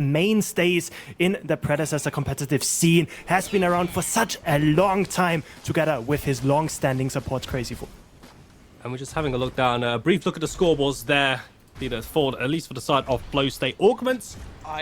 mainstays in the predecessor competitive scene, has been around for such a long time, together with his long-standing support Crazyful. And we're just having a look down, a brief look at the scoreboards there. At least for the side of Flow State. Augments,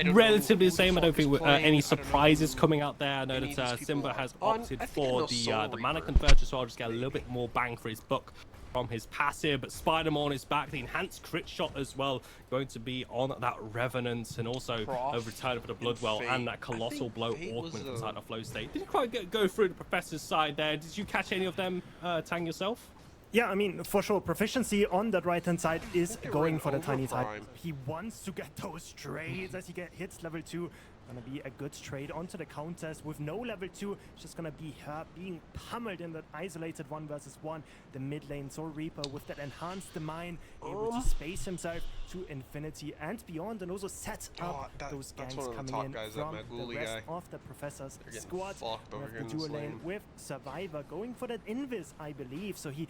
relatively the same. I don't think any surprises coming out there. I know that Simba has opted for the mana converter, so I'll just get a little bit more bang for his buck from his passive. But Spider-Man is back, the enhanced crit shot as well, going to be on that Revenant, and also a return for the Bloodwell and that Colossal Blow augment from the side of Flow State. Didn't quite go through the Professor's side there. Did you catch any of them, Tang, yourself? Yeah, I mean, for sure, proficiency on that right-hand side is going for the Tiny Titan. He wants to get those trades as he hits level 2. Gonna be a good trade onto the counters with no level 2. It's just gonna be her being pummeled in that isolated 1v1. The mid lane Soul Reaper with that enhanced mine, able to space himself to infinity and beyond, and also set up those ganks coming in from the rest of the Professor's squad. We have the dual lane with Survivor going for that Invis, I believe. So he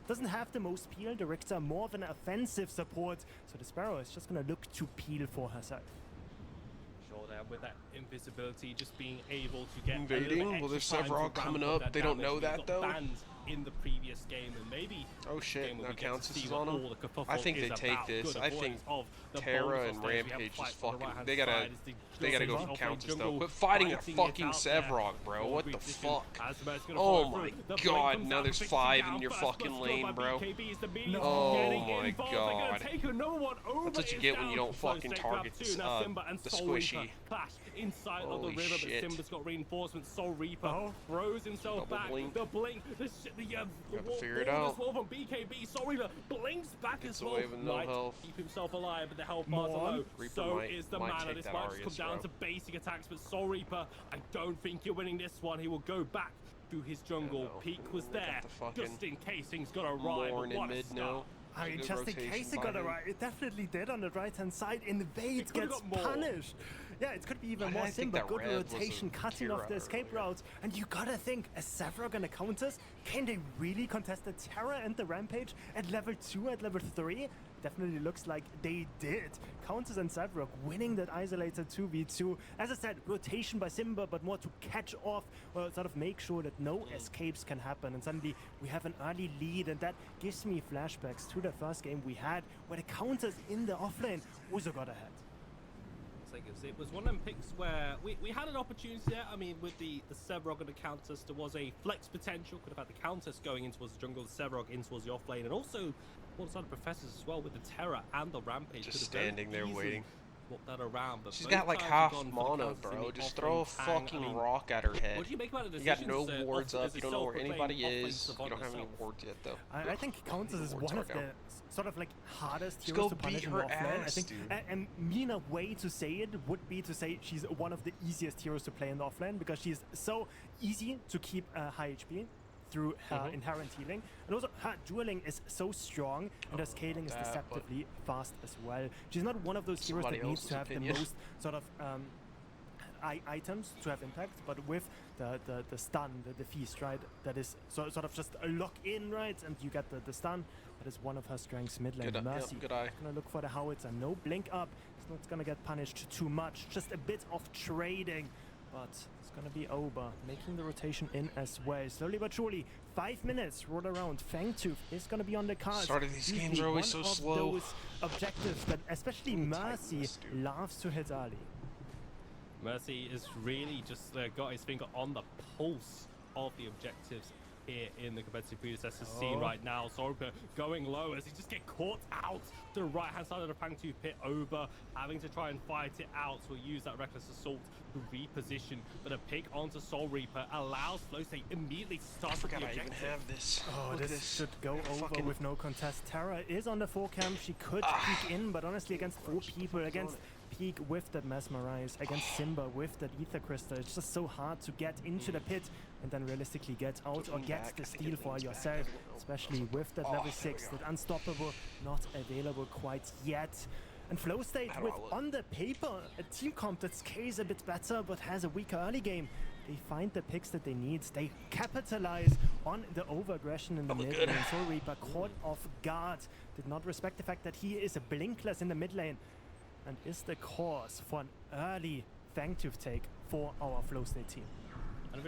doesn't have the most peel. The Richter more of an offensive support. So the Sparrow is just gonna look to peel for herself. With that invisibility, just being able to get invading. Well, there's several coming up. They don't know that though. In the previous game, and maybe now Countess is on them. I think they take this. I think Terra and Rampage just fucking. They gotta go for Countess though. Quit fighting a fucking Sevrog, bro. What the fuck? Oh my god! Now there's 5 in your fucking lane, bro. Oh my god! That's what you get when you don't fucking target the squishy. Inside of the river, but Simba's got reinforcements. Soul Reaper throws himself back. The blink, the figure it out. From BKB, Soul Reaper blinks back as well. Might keep himself alive, but the health bars are low. So is the mana. This might just come down to basic attacks, but Soul Reaper, I don't think you're winning this one. He will go back to his jungle. Peak was there, just in case things got a ride. What a start. I mean, just in case it got a right, it definitely did on the right-hand side. Invade gets punished. Yeah, it could be even more Simba. Good rotation, cutting off the escape routes. And you gotta think, is Sephra gonna counters? Can they really contest the Terra and the Rampage at level 2, at level 3? Definitely looks like they did. Counters and Sephra winning that isolated 2v2. As I said, rotation by Simba, but more to catch off or sort of make sure that no escapes can happen. And suddenly we have an early lead, and that gives me flashbacks to the first game we had where the counters in the offlane also got ahead. It was one of them picks where we had an opportunity there. I mean, with the Sevrog and the Countess, there was a flex potential. Could have had the Countess going in towards the jungle, the Sevrog in towards the offlane, and also one side of Professors as well with the Terror and the Rampage. Just standing there waiting. That around, but she's got like half mana, bro. Just throw a fucking rock at her head. What do you make about the you got no wards up. You don't know where anybody is. You don't have any wards yet, though. I think Countess is one of the sort of like hardest heroes to punish in offlane. I think a meaner way to say it would be to say she's one of the easiest heroes to play in the offlane, because she's so easy to keep high HP through her inherent healing, and also her dueling is so strong, and her scaling is deceptively fast as well. She's not one of those heroes that needs to have the most sort of items to have impact, but with the stun, the feast, right, that is sort of just a lock in, right, and you get the stun. That is one of her strengths. Mid lane Mercy gonna look for the howitzer, no blink up. It's not gonna get punished too much, just a bit of trading, but it's gonna be over, making the rotation in as well. Slowly but surely, 5 minutes roll around. Fangtooth is gonna be on the cards. Start of these games are always so slow. Those objectives that especially Mercy loves to hit early. Mercy is really just got his finger on the pulse of the objectives here in the competitive predecessor scene right now. Sorpa going low as he just get caught out to the right hand side of the Fangtooth pit, over having to try and fight it out. So he'll use that reckless assault to reposition, but a pick onto Soul Reaper allows Flow State immediately start with the objective. Have this. Oh, this should go over with no contest. Terra is on the 4 camp. She could peek in, but honestly against 4 people, against Peak with that Mesmerize, against Simba with that Ether Crystal, it's just so hard to get into the pit and then realistically get out or get the steal for yourself, especially with that level 6, that Unstoppable not available quite yet. And Flow State with, on the paper, a team comp that scales a bit better but has a weaker early game. They find the picks that they need. They capitalize on the over-aggression in the mid lane. Soul Reaper caught off guard, did not respect the fact that he is a blinkless in the mid lane. and is the cause for an early Fangtooth take for our Flow State team. And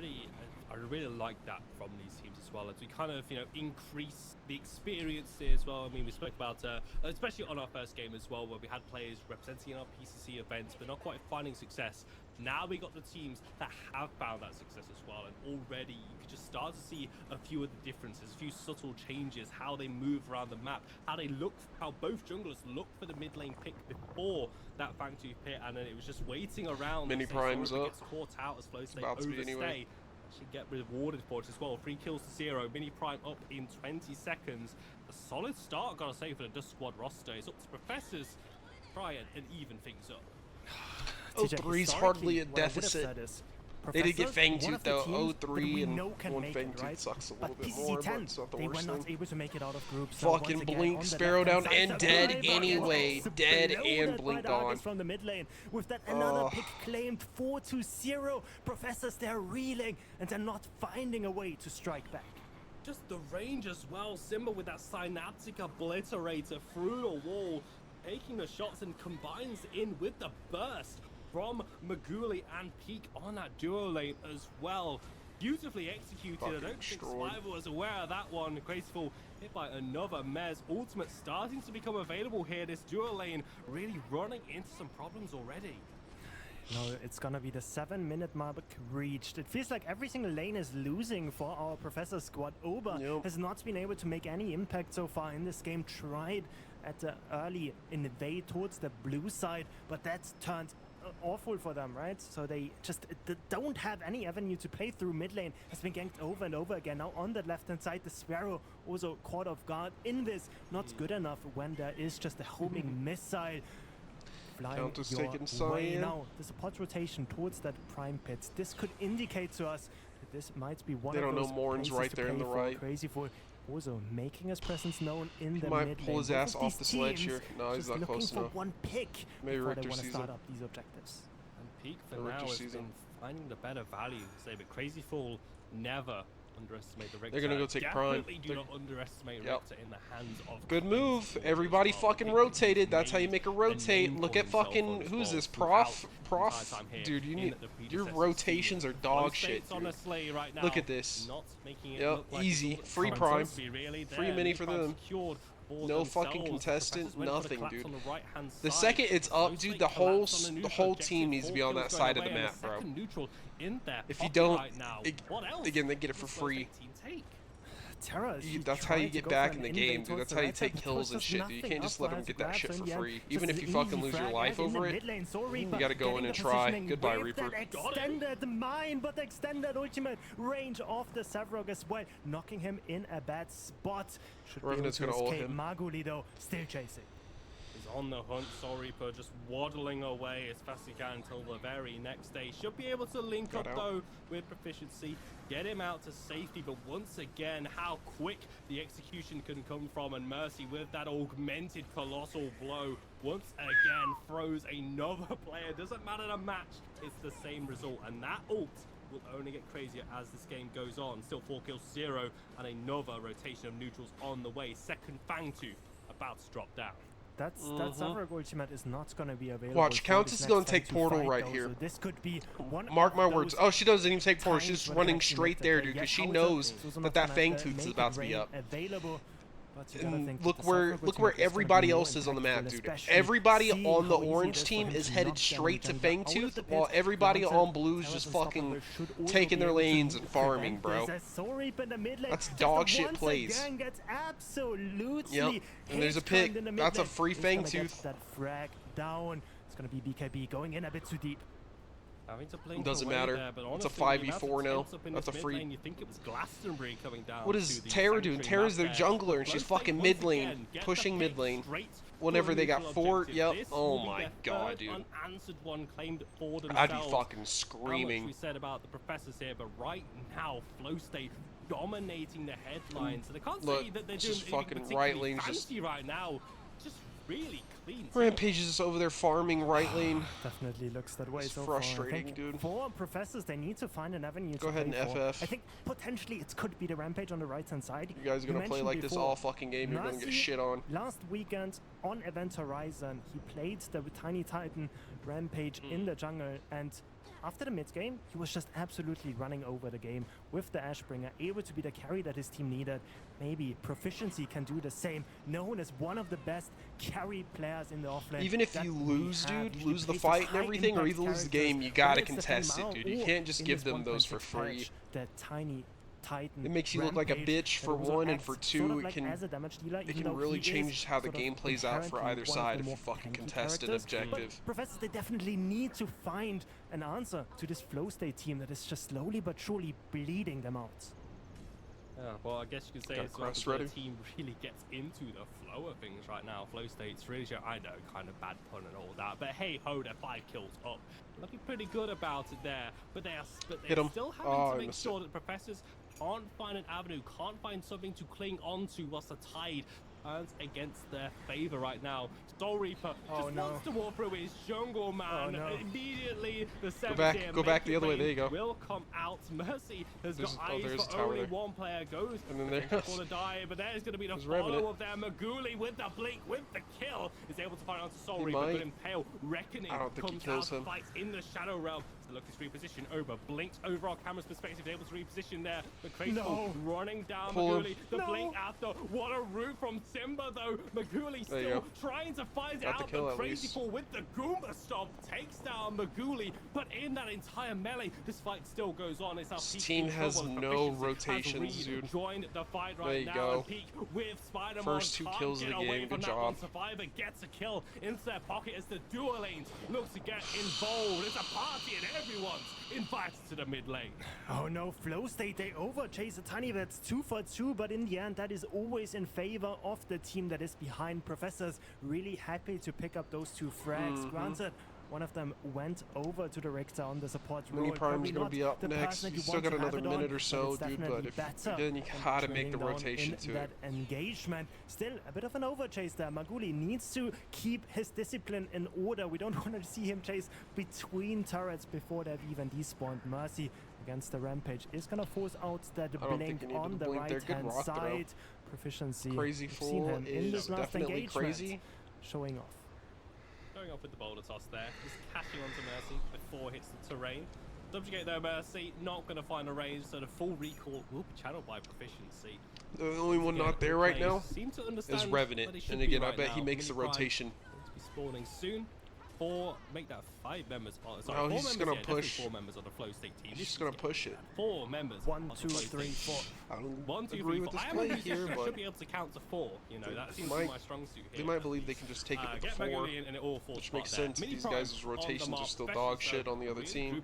I really like that from these teams as well, as we kind of, increase the experience here as well. I mean, we spoke about, especially on our first game as well, where we had players representing our PCC events, but not quite finding success. Now we got the teams that have found that success as well, and already you could just start to see a few of the differences, a few subtle changes, how they move around the map, how both junglers look for the mid lane pick before that Fangtooth pit, and then it was just waiting around. Mini Prime's up. Gets caught out as Flow State overstay. Anyway. Should get rewarded for it as well. 3 kills to 0. Mini Prime up in 20 seconds. A solid start, gotta say, for the Dust Squad roster. It's up to Professors to try and even things up. 0-3's hardly a deficit. They did get Fangtooth though. 0-3 and one Fangtooth right? Sucks a little bit more, but it's not the worst thing. They were not able to make it out of groups. Fucking blink, Sparrow down and dead anyway. Dead and blink on. From the mid lane. With that another pick claimed 4-0. Professors, they're reeling and they're not finding a way to strike back. Just the range as well. Simba with that Synaptic Obliterator through the wall, taking the shots and combines in with the burst from Maguli and Peak on that duo lane as well. Beautifully executed. Fucking I don't think Survivor was aware of that one. Graceful hit by another. Mez ultimate starting to become available here. This duo lane really running into some problems already. No, it's gonna be the 7-minute mark reached. It feels like every single lane is losing for our Professor squad. Oba has not been able to make any impact so far in this game. Tried at the early invade towards the blue side, but that's turned awful for them, right? So they just don't have any avenue to play through. Mid lane has been ganked over and over again. Now on the left hand side, the Sparrow also caught off guard in this. Not good enough when there is just a homing missile flying your way. Now there's a pod rotation towards that prime pit. This could indicate to us that this might be one of those. They don't know Morn's right there in the right. Crazy for also making his presence known in the mid lane. Might pull his ass off the sledge here. No, he's not close enough. One pick maybe Richter they want to season. start up these objectives. And Peak for now has been finding the better value. Say, but Crazy Fool never underestimate the Richter. They're gonna go take Prime. Definitely do not underestimate Richter in the hands of. Good move. Everybody fucking rotated. That's how you make a rotate. Look at fucking who's this? Prof. Dude, you need your rotations are dog shit. Look at this. Yep, easy. Free Prime. Free mini for them. No fucking contestant, nothing, dude. The second it's up, dude, the whole team needs to be on that side of the map, bro. If you don't, again, they get it for free. That's how you get back in the game, dude. That's how you take kills and shit, dude. You can't just let them get that shit for free. Even if you fucking lose your life over it, you gotta go in and try. Goodbye, Reaper. Extended mine, but the extended ultimate range of the Sevrog as well, knocking him in a bad spot. Revenant's gonna ult him. Maguli, though, still chasing. He's on the hunt, Soul Reaper just waddling away as fast as he can until the very next day. Should be able to link up though with proficiency, get him out to safety, but once again, how quick the execution can come from, and Mercy with that augmented colossal blow, once again throws another player. Doesn't matter the match, it's the same result, and that ult will only get crazier as this game goes on. Still 4 kills 0, and another rotation of neutrals on the way. Second Fangtooth about to drop down. That Sevrog ultimate is not going to be available. Watch, Countess is going to take Portal right here. So this could be one. Mark my words. Oh, she doesn't even take Portal. She's just running straight there, dude, because she knows that Fangtooth is about to be up. And look where everybody else is on the map, dude. Everybody on the orange team is headed straight to Fangtooth, while everybody on blue is just fucking taking their lanes and farming, bro. That's dog shit plays. Yep. And there's a pick. That's a free Fangtooth. That frag down. It's gonna be BKB going in a bit too deep. It doesn't matter. It's a 5v4 now. That's a free. You think it was Glastonbury coming down. What is Terra doing? Terra's their jungler, and she's fucking mid lane, pushing mid lane. Whenever they got fort, yep. Oh my god, dude. I'd be fucking screaming. We said about the Professors here, but right now, Flow State dominating the headlines. So they can't say that they're doing fucking right lane, just right now. Just really clean. Rampage is over there farming right lane. Definitely looks that way. It's so frustrating, far. dude. For Professors, they need to find an avenue. Go ahead and FF. I think potentially it could be the Rampage on the right-hand side. You guys are gonna play like this all fucking game. You're gonna get shit on. Last weekend on Event Horizon, he played the Tiny Titan Rampage in the jungle, and after the mid game, he was just absolutely running over the game with the Ashbringer, able to be the carry that his team needed. Maybe Proficiency can do the same, known as one of the best carry players in the offlane. Even if you lose, dude, lose the fight and everything, or even lose the game, you gotta contest it, dude. You can't just give them those for free. That Tiny Titan it makes you look like a bitch for one, and for two, it can really change how the game plays out for either side if you fucking contest an objective. But Professors, they definitely need to find an answer to this Flow State team that is just slowly but surely bleeding them out. Yeah, well, I guess you could say it's like the team really gets into the flow of things right now. Flow State's really, I know, kind of bad pun and all that, but hey ho, they're 5 kills up. Looking pretty good about it there, but they're still having to make sure that Professors can't find an avenue, can't find something to cling on to whilst the tide turns against their favor right now. Soul Reaper just wants to walk through his jungle, man. Immediately, the 7th go back the other way. There you go. Will come out. Mercy has got eyes for only one player. Goes and then there's for the dive, but there's going to be the follow of there. Maguli with the blink, with the kill, is able to find out to Soul Reaper. But Impale Reckoning comes out, fights in the Shadow Realm. Lucas reposition over, blinks over our camera's perspective, able to reposition there. The Crazy running down Maguli. The blink after. What a route from Simba though. Maguli still trying to find out the Crazy Fall with the Goomba Stomp. Takes down Maguli, but in that entire melee, this fight still goes on. It's our this team has no rotations, dude. Joined the fight right now. And Peak with Spider-Man. First 2 kills of the game. Good job. Survivor gets a kill into their pocket as the dual lanes looks to get involved. It's a party and everyone's invited to the mid lane. Oh no, Flow State, they overchase a tiny bit. 2 for 2, but in the end, that is always in favor of the team that is behind. Professors really happy to pick up those 2 frags. Granted, one of them went over to the Richter on the support role. Mini Prime's gonna be up next. You still got another minute or so, dude, but if then you gotta make the rotation to it. Engagement. Still a bit of an overchase there. Maguli needs to keep his discipline in order. We don't want to see him chase between turrets before they've even despawned. Mercy against the Rampage is gonna force out that blink on the right-hand side. Proficiency. Crazy Fool is definitely crazy. Showing off. Going off with the boulder toss there, just catching onto Mercy before it hits the terrain. Subjugate there, Mercy, not going to find a range, so the full recall will be channeled by Proficiency. The only one not there right now is Revenant, and again, I bet he makes a rotation. Going to be spawning soon. Make that 5 members. Oh, he's just gonna push. 4 members on the Flow State team. He's just gonna push it. 4 members. 1, 2, 3, 4. I don't 1, 2, agree 3, with 4. this I am play here, but should be able to count to 4. You know, that seems to be my strong suit here. They might believe they can just take it with the 4, which makes sense. These guys' rotations are still dog shit on the other team.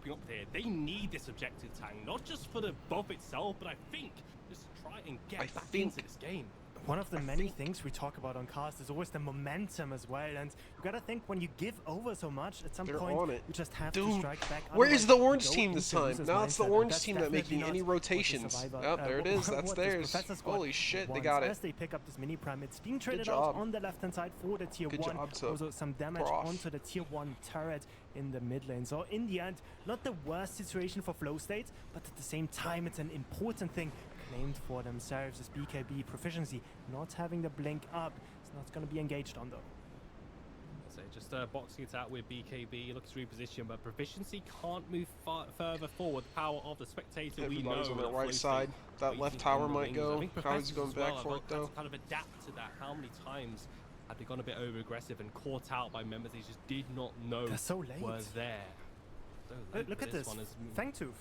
They need this objective tank, not just for the buff itself, but I think just to try and get back into this game. One of the many things we talk about on cast is always the momentum as well, and you gotta think when you give over so much, at some point you just have to strike back. Where is the orange team this time? Now it's the orange team not making any rotations. Oh, there it is. That's theirs. Holy shit, they got it. As they pick up this mini prime, it's being traded out on the left hand side for the tier 1. Also some damage onto the tier 1 turret in the mid lane. So in the end, not the worst situation for Flow State, but at the same time, it's an important thing claimed for themselves as BKB. Proficiency not having the blink up. It's not going to be engaged on though. So just boxing it out with BKB, looks to reposition, but Proficiency can't move further forward. The power of the Spectator, everybody's on the right side. That left tower might go. How's he going back for it though? Kind of adapt to that. How many times have they gone a bit over aggressive and caught out by members they just did not know were there? So look at this. Fangtooth.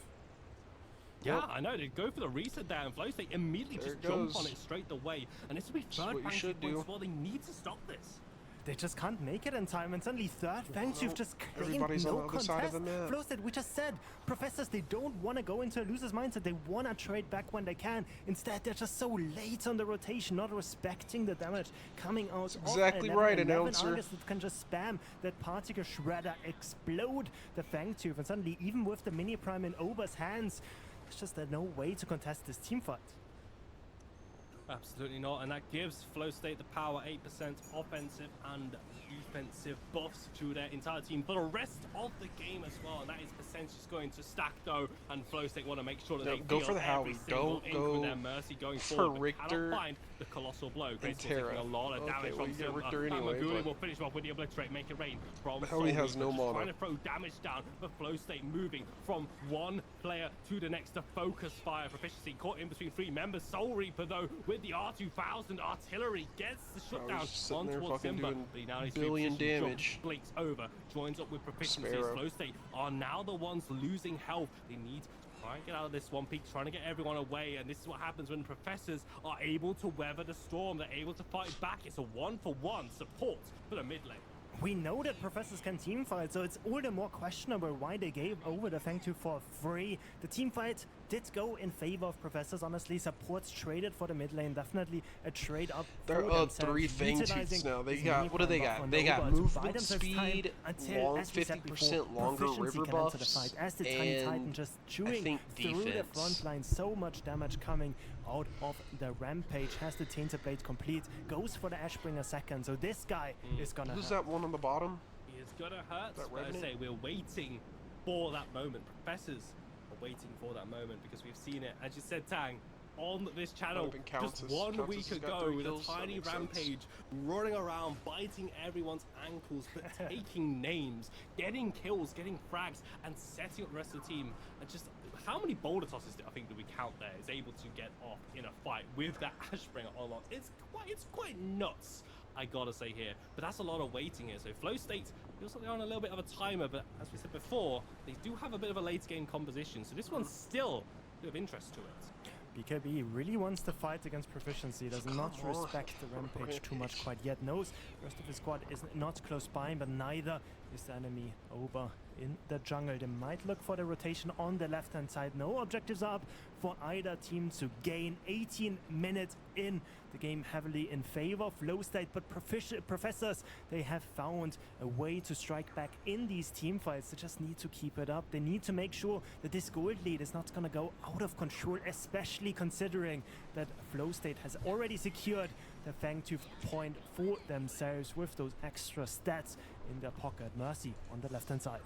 Yeah, I know. They go for the reset there, and Flow State immediately just jump on it straight away. And this will be third Fangtooth points. Well, they need to stop this. They just can't make it in time, and suddenly third Fangtooth just claimed no contest. Flow State, we just said, Professors, they don't want to go into a loser's mindset. They want to trade back when they can. Instead, they're just so late on the rotation, not respecting the damage coming out. That's exactly right, announcer. That can just spam that particle shredder, explode the Fangtooth, and suddenly, even with the mini prime in Ober's hands, it's just no way to contest this team fight. Absolutely not, and that gives Flow State the power, 8% offensive and defensive buffs to their entire team for the rest of the game as well, and that is essentially going to stack though, and Flow State want to make sure that they go feel for the every Howie. single Don't go their mercy going for forward. Richter Cannot find the colossal blow. and Terra. Taking a lot of damage well, from you get Richter anyway, Maguli but will finish off with the obliterate, make it rain from Howie has no mana. trying to throw damage down, but Flow State moving from one player to the next to focus fire proficiency, caught in between 3 members. Soul Reaper though with the R2000 artillery gets the shutdown on towards Simba, but he now needs billion damage. Blinks over, joins up with proficiency. Flow State are now the ones losing health. They need to try and get out of this one peak, trying to get everyone away, and this is what happens when professors are able to weather the storm. They're able to fight back. It's a 1-for-1 support for the mid lane. We know that professors can teamfight, so it's all the more questionable why they gave over the Fang 2 for free. The teamfight did go in favor of professors, honestly. Supports traded for the mid lane, definitely a trade up. They're up 3 Fang 2s now. They got, what do they got? They got movement speed, 50% longer river buffs, as the Tiny Titan just chewing through the front line. So much damage coming out of the Rampage. Has the Tainted Blade complete, goes for the Ashbringer second, so this guy is gonna Who's that one on the bottom? He is gonna hurt, but I say we're waiting for that moment. Professors are waiting for that moment because we've seen it, as you said, Tang, on this channel just 1 week ago with a tiny Rampage running around, biting everyone's ankles, but taking names, getting kills, getting frags, and setting up the rest of the team. And just how many boulder tosses I think that we count there is able to get off in a fight with that Ashbringer on lock. It's quite nuts, I gotta say here, but that's a lot of waiting here. So Flow State feels like they're on a little bit of a timer, but as we said before, they do have a bit of a late game composition, so this one's still a bit of interest to it. BKB really wants to fight against proficiency, does not respect the Rampage too much quite yet. Knows the rest of his squad is not close by, but neither is the enemy over in the jungle. They might look for the rotation on the left hand side. No objectives up for either team to gain. 18 minutes in, the game heavily in favor of Flow State, but professors, they have found a way to strike back in these team fights. They just need to keep it up. They need to make sure that this gold lead is not going to go out of control, especially considering that Flow State has already secured the Fang 2 point for themselves with those extra stats in their pocket. Mercy on the left hand side.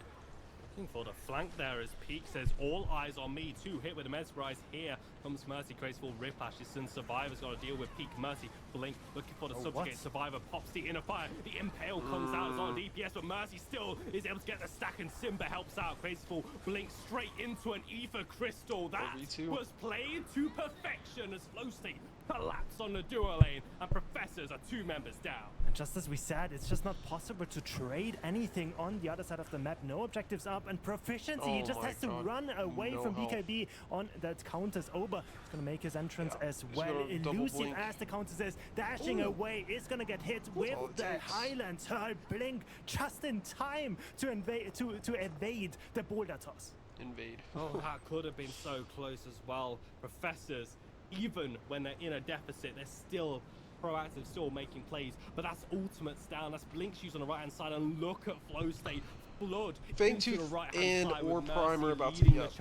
Looking for the flank there as Peak says, all eyes on me. 2 hit with a mesmerize. Here comes Mercy, graceful Riplash. Since Survivor's got to deal with Peak. Mercy, Blink, looking for the subjugate. Survivor pops the inner fire. The Impale comes out as on DPS, but Mercy still is able to get the stack, and Simba helps out. Graceful Blink straight into an Ether Crystal. That was played to perfection as Flow State collapse on the duo lane, and professors are 2 members down. And just as we said, it's just not possible to trade anything on the other side of the map. No objectives up, and proficiency. He just has to run away from BKB on that counters. Oba is going to make his entrance as well. Elusive as the counter says, dashing away, is going to get hit with the Highlands. Her blink just in time to evade the boulder toss. Oh, that could have been so close as well. Professors, even when they're in a deficit, they're still proactive, still making plays, but that's ultimates down. That's Blink shoes on the right hand side, and look at Flow State. Blood Fang 2 and or Primer about to be up.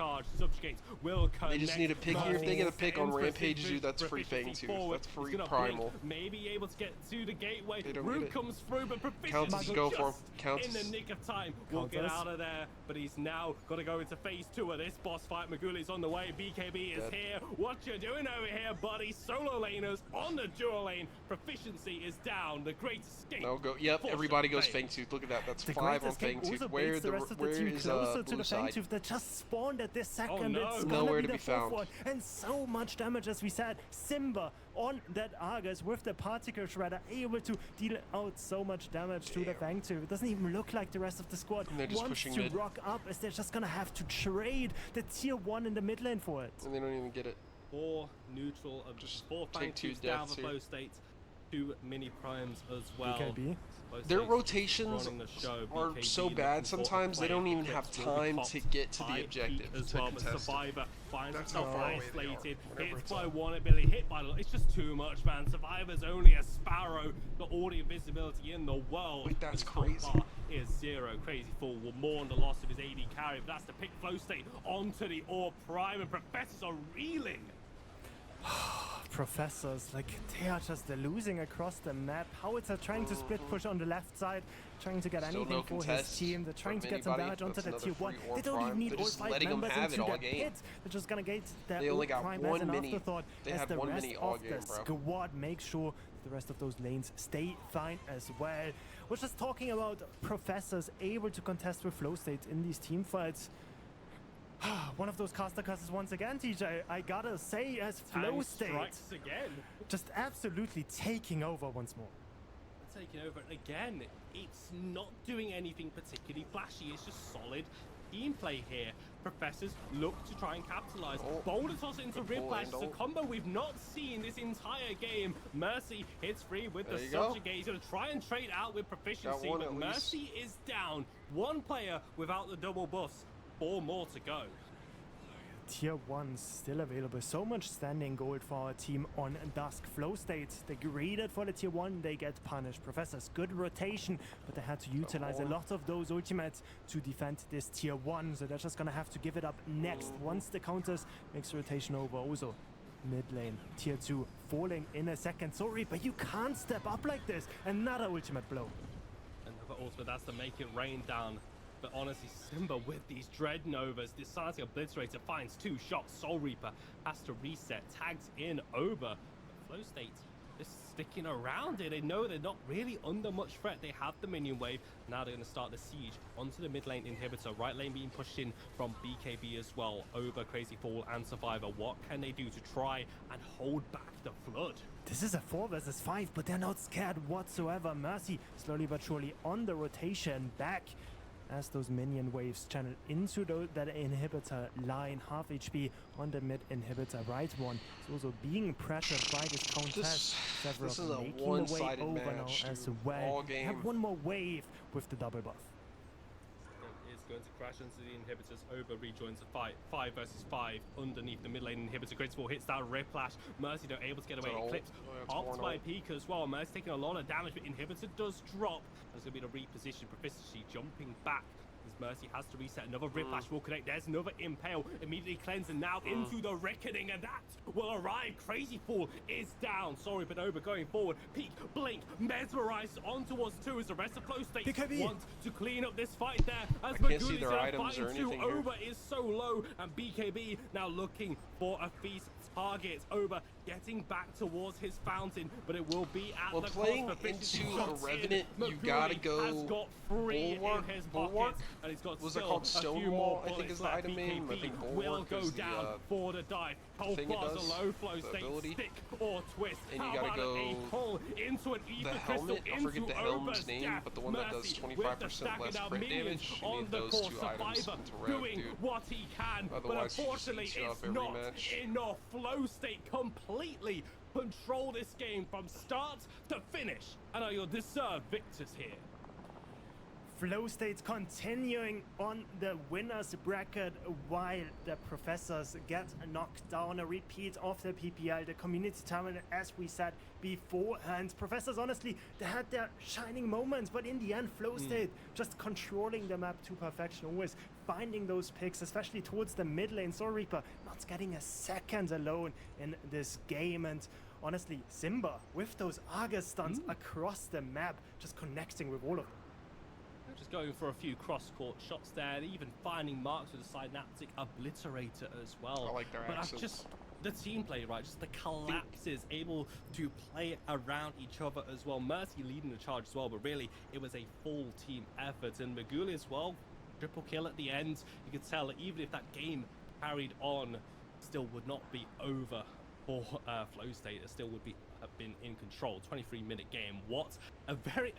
They just need a pick here. If they get a pick on Rampage, dude, that's free Fang 2. That's free Primal. Maybe able to get to the gateway. They don't Root comes through, but Countess go for him. Countess in the nick of time. We'll get out of there, but he's now got to go into phase 2 of this boss fight. Maguli's on the way. BKB is here. What you doing over here, buddy? Solo laners on the dual lane. Proficiency is down. The Great Escape. No go. Yep, everybody goes Fang 2. Look at that. That's 5 on Fang 2. Where is closer to the side? Fang 2 that just spawned at this second? Oh, no. It's nowhere to be found. And so much damage, as we said. Simba on that Argus with the particle shredder, able to deal out so much damage to the Fang 2. It doesn't even look like the rest of the squad wants to mid. rock up, as they're just gonna have to trade the tier 1 in the mid lane for it. And they don't even get it. 4 neutral of just 4 Fang 2s down for Flow State. 2 mini primes as well. BKB. Their rotations are so bad sometimes they don't even have time to get to the objective as to well. contest But Survivor finds That's himself how far away they isolated, are. hits by 1 ability, hit by the... It's just too much, man. Survivor's only a sparrow. The audio visibility in the world. Wait, that's so crazy. far is 0. Crazy Fool will mourn the loss of his AD carry, but that's to pick Flow State onto the Orb Prime, and Professors are reeling. Professors, like, they are just losing across the map. Howitzer trying to split push on the left side, trying to get anything for his team. They're trying to get some damage onto the tier 1. They don't even need all 5 members into that pit. They're just gonna get their they only got prime one as an mini. afterthought. They as had the one rest mini of all the game, bro. squad make sure the rest of those lanes stay fine as well. We're just talking about Professors able to contest with flow states in these team fights. One of those caster curses once again, TJ. I gotta say, as flow state again, just absolutely taking over once more. Taking over again. It's not doing anything particularly flashy. It's just solid gameplay here. Professors look to try and capitalize. Boulder toss into Whiplash. It's a combo we've not seen this entire game. Mercy hits free with the subjugate. He's going to try and trade out with proficiency, but Mercy is down. One player without the double buffs. 4 more to go. Tier 1's still available. So much standing gold for our team on Dusk. Flow states, they graded for the tier 1, they get punished. Professors, good rotation, but they had to utilize a lot of those ultimates to defend this tier 1, so they're just gonna have to give it up next once the counters makes rotation over. Also, mid lane, tier 2, falling in a second. Sorry, but you can't step up like this. Another ultimate blow. Another ultimate, that's to make it rain down. But honestly, Simba with these Dreadnovas, deciding Obliterator finds 2 shots. Soul Reaper has to reset, tags in over. Flow State is sticking around it. They know they're not really under much threat. They have the minion wave. Now they're going to start the siege onto the mid lane inhibitor. Right lane being pushed in from BKB as well over Crazy Fall and Survivor. What can they do to try and hold back the flood? This is a 4 versus 5, but they're not scared whatsoever. Mercy slowly but surely on the rotation back as those minion waves channel into that inhibitor line. Half HP on the mid inhibitor. Right one is also being pressured by this contest. Several making the way over match, now as well. Have one more wave with the double buff. Is going to crash into the inhibitors. Over rejoins the fight. 5 versus 5 underneath the mid lane inhibitor. Critical hits down Whiplash. Mercy though able to get away. Eclipse opt by Pika as well. Mercy taking a lot of damage, but inhibitor does drop. There's going to be the reposition. Proficiency jumping back. As Mercy has to reset. Another Whiplash will connect. There's another Impale. Immediately cleanse and now into the Reckoning, and that will arrive. Crazy Fall is down. Sorry, but over going forward. Peak, Blink, Mesmerized on towards 2 as the rest of Flow State want to clean up this fight there. As Maguli's fighting 2. Over is so low, and BKB now looking for a feast target. Over getting back towards his fountain, but it will be at the playing cost of into a Revenant, you gotta go has got 3 Bulwark, in his pockets, and he's got was still it called a few more Stonewall, I think is the item name. I think will Bulwark go is down the, for the dive. Whole bars a low Flow State, ability. stick or twist. And you How gotta about go a pull into an ether the crystal helmet, I forget into the helmet's Ober's name, death. but the one that does Mercy 25% less crit damage, you on need the those course. 2 items Survivor into Rev, doing dude. what he can, but Otherwise, he just unfortunately eats you up it's every not match. enough. Flow State completely control this game from start to finish, and are your deserved victors here. Flow States continuing on the winners bracket while the Professors get knocked down. A repeat of the PPL, the community tournament, as we said beforehand. Professors, honestly, they had their shining moments, but in the end, Flow State just controlling the map to perfection, always finding those picks, especially towards the mid lane. Soul Reaper not getting a second alone in this game, and honestly, Simba with those Argus stunts across the map, just connecting with all of them. Just going for a few cross-court shots there, and even finding marks with a Synaptic Obliterator as well. I like their accents. Just the team play, right? Just the collapses, able to play around each other as well. Mercy leading the charge as well, but really, it was a full team effort. And Maguli as well, triple kill at the end. You could tell that even if that game carried on, still would not be over for Flow State. It still would be have been in control. 23-minute game. What a very,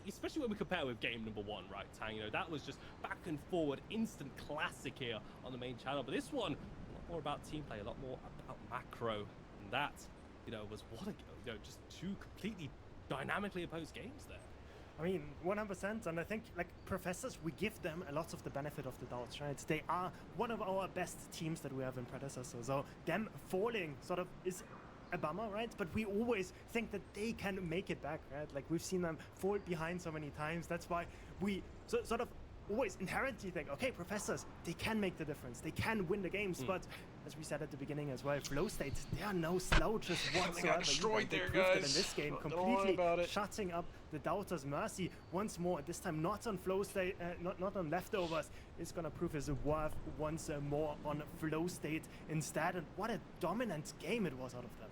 especially when we compare with game number 1, right, Tang? You know, that was just back and forward, instant classic here on the main channel. But this one, a lot more about team play, a lot more about macro, and that, you know, was what a, you know, just 2 completely dynamically opposed games there. I mean, 100%, and I think, like, Professors, we give them a lot of the benefit of the doubt, right? They are one of our best teams that we have in Predecessor, so them falling sort of is a bummer, right? But we always think that they can make it back, right? Like, we've seen them fall behind so many times. That's why we sort of always inherently think, okay, professors, they can make the difference. They can win the games. But as we said at the beginning as well, Flow State, they are no slouches whatsoever. They got destroyed there, they proved guys. it in this game, Don't worry about it. shutting up the Doubters' mercy once more. This time not on Flow State, not on Leftovers. It's gonna prove his worth once more on Flow State instead. And what a dominant game it was out of them.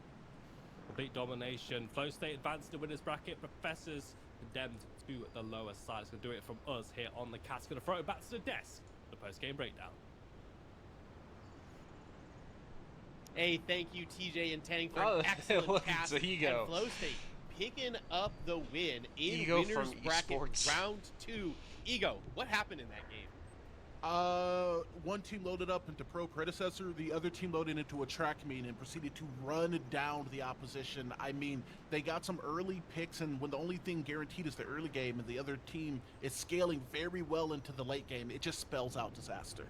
Complete domination. Flow State advanced to winners bracket. Professors condemned to the lower side. It's going to do it from us here on the cast. Going to throw it back to the desk. The post-game breakdown. Hey, thank you, TJ and Tang, for an excellent cast. And Flow State picking up the win in winners bracket round 2. Ego, what happened in that game? One team loaded up into Pro Predecessor, the other team loaded into a track meet and proceeded to run down the opposition. I mean, they got some early picks, and when the only thing guaranteed is the early game and the other team is scaling very well into the late game, it just spells out disaster.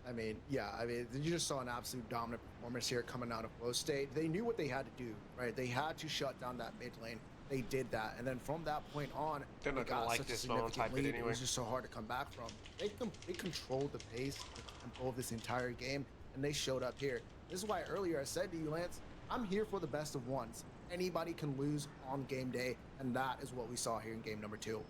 I mean, yeah, you just saw an absolute dominant performance here coming out of Flow State. They knew what they had to do, right? They had to shut down that mid lane. They did that, and then from that point on, they're not gonna like this moment. Type it anyway. It was just so hard to come back from. They controlled the pace and tempo of this entire game, and they showed up here. This is why earlier I said to you, Lance, I'm here for the best of ones. Anybody can lose on game day, and that is what we saw here in game number 2.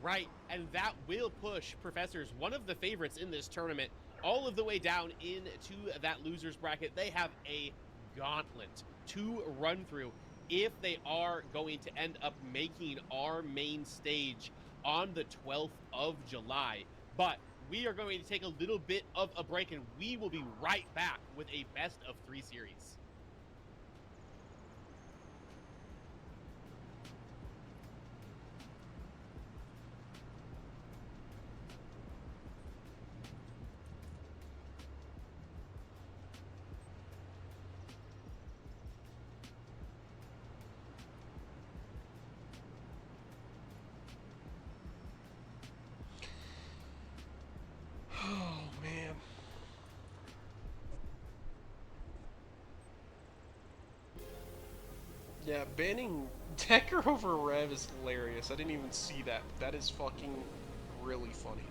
Right, and that will push Professors, one of the favorites in this tournament, all of the way down into that losers bracket. They have a gauntlet to run through if they are going to end up making our main stage on the 12th of July. But we are going to take a little bit of a break, and we will be right back with a best of 3 series. Oh, man. Yeah, banning Decker over Rev is hilarious. I didn't even see that. That is fucking really funny.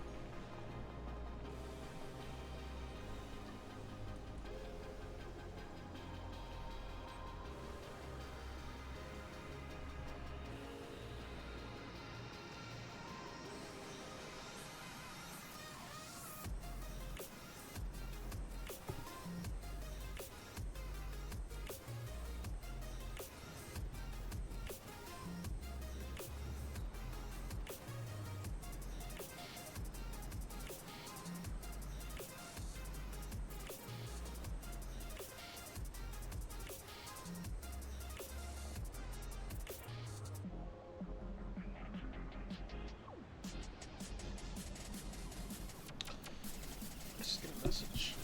Message.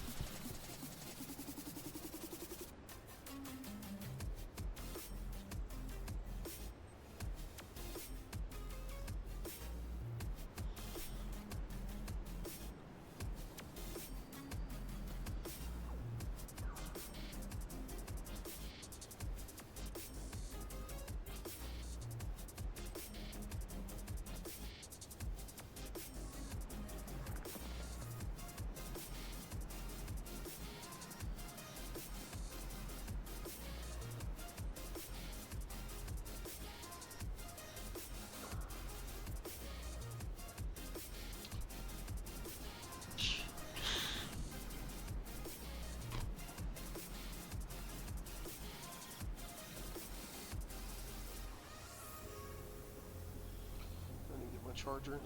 Charger.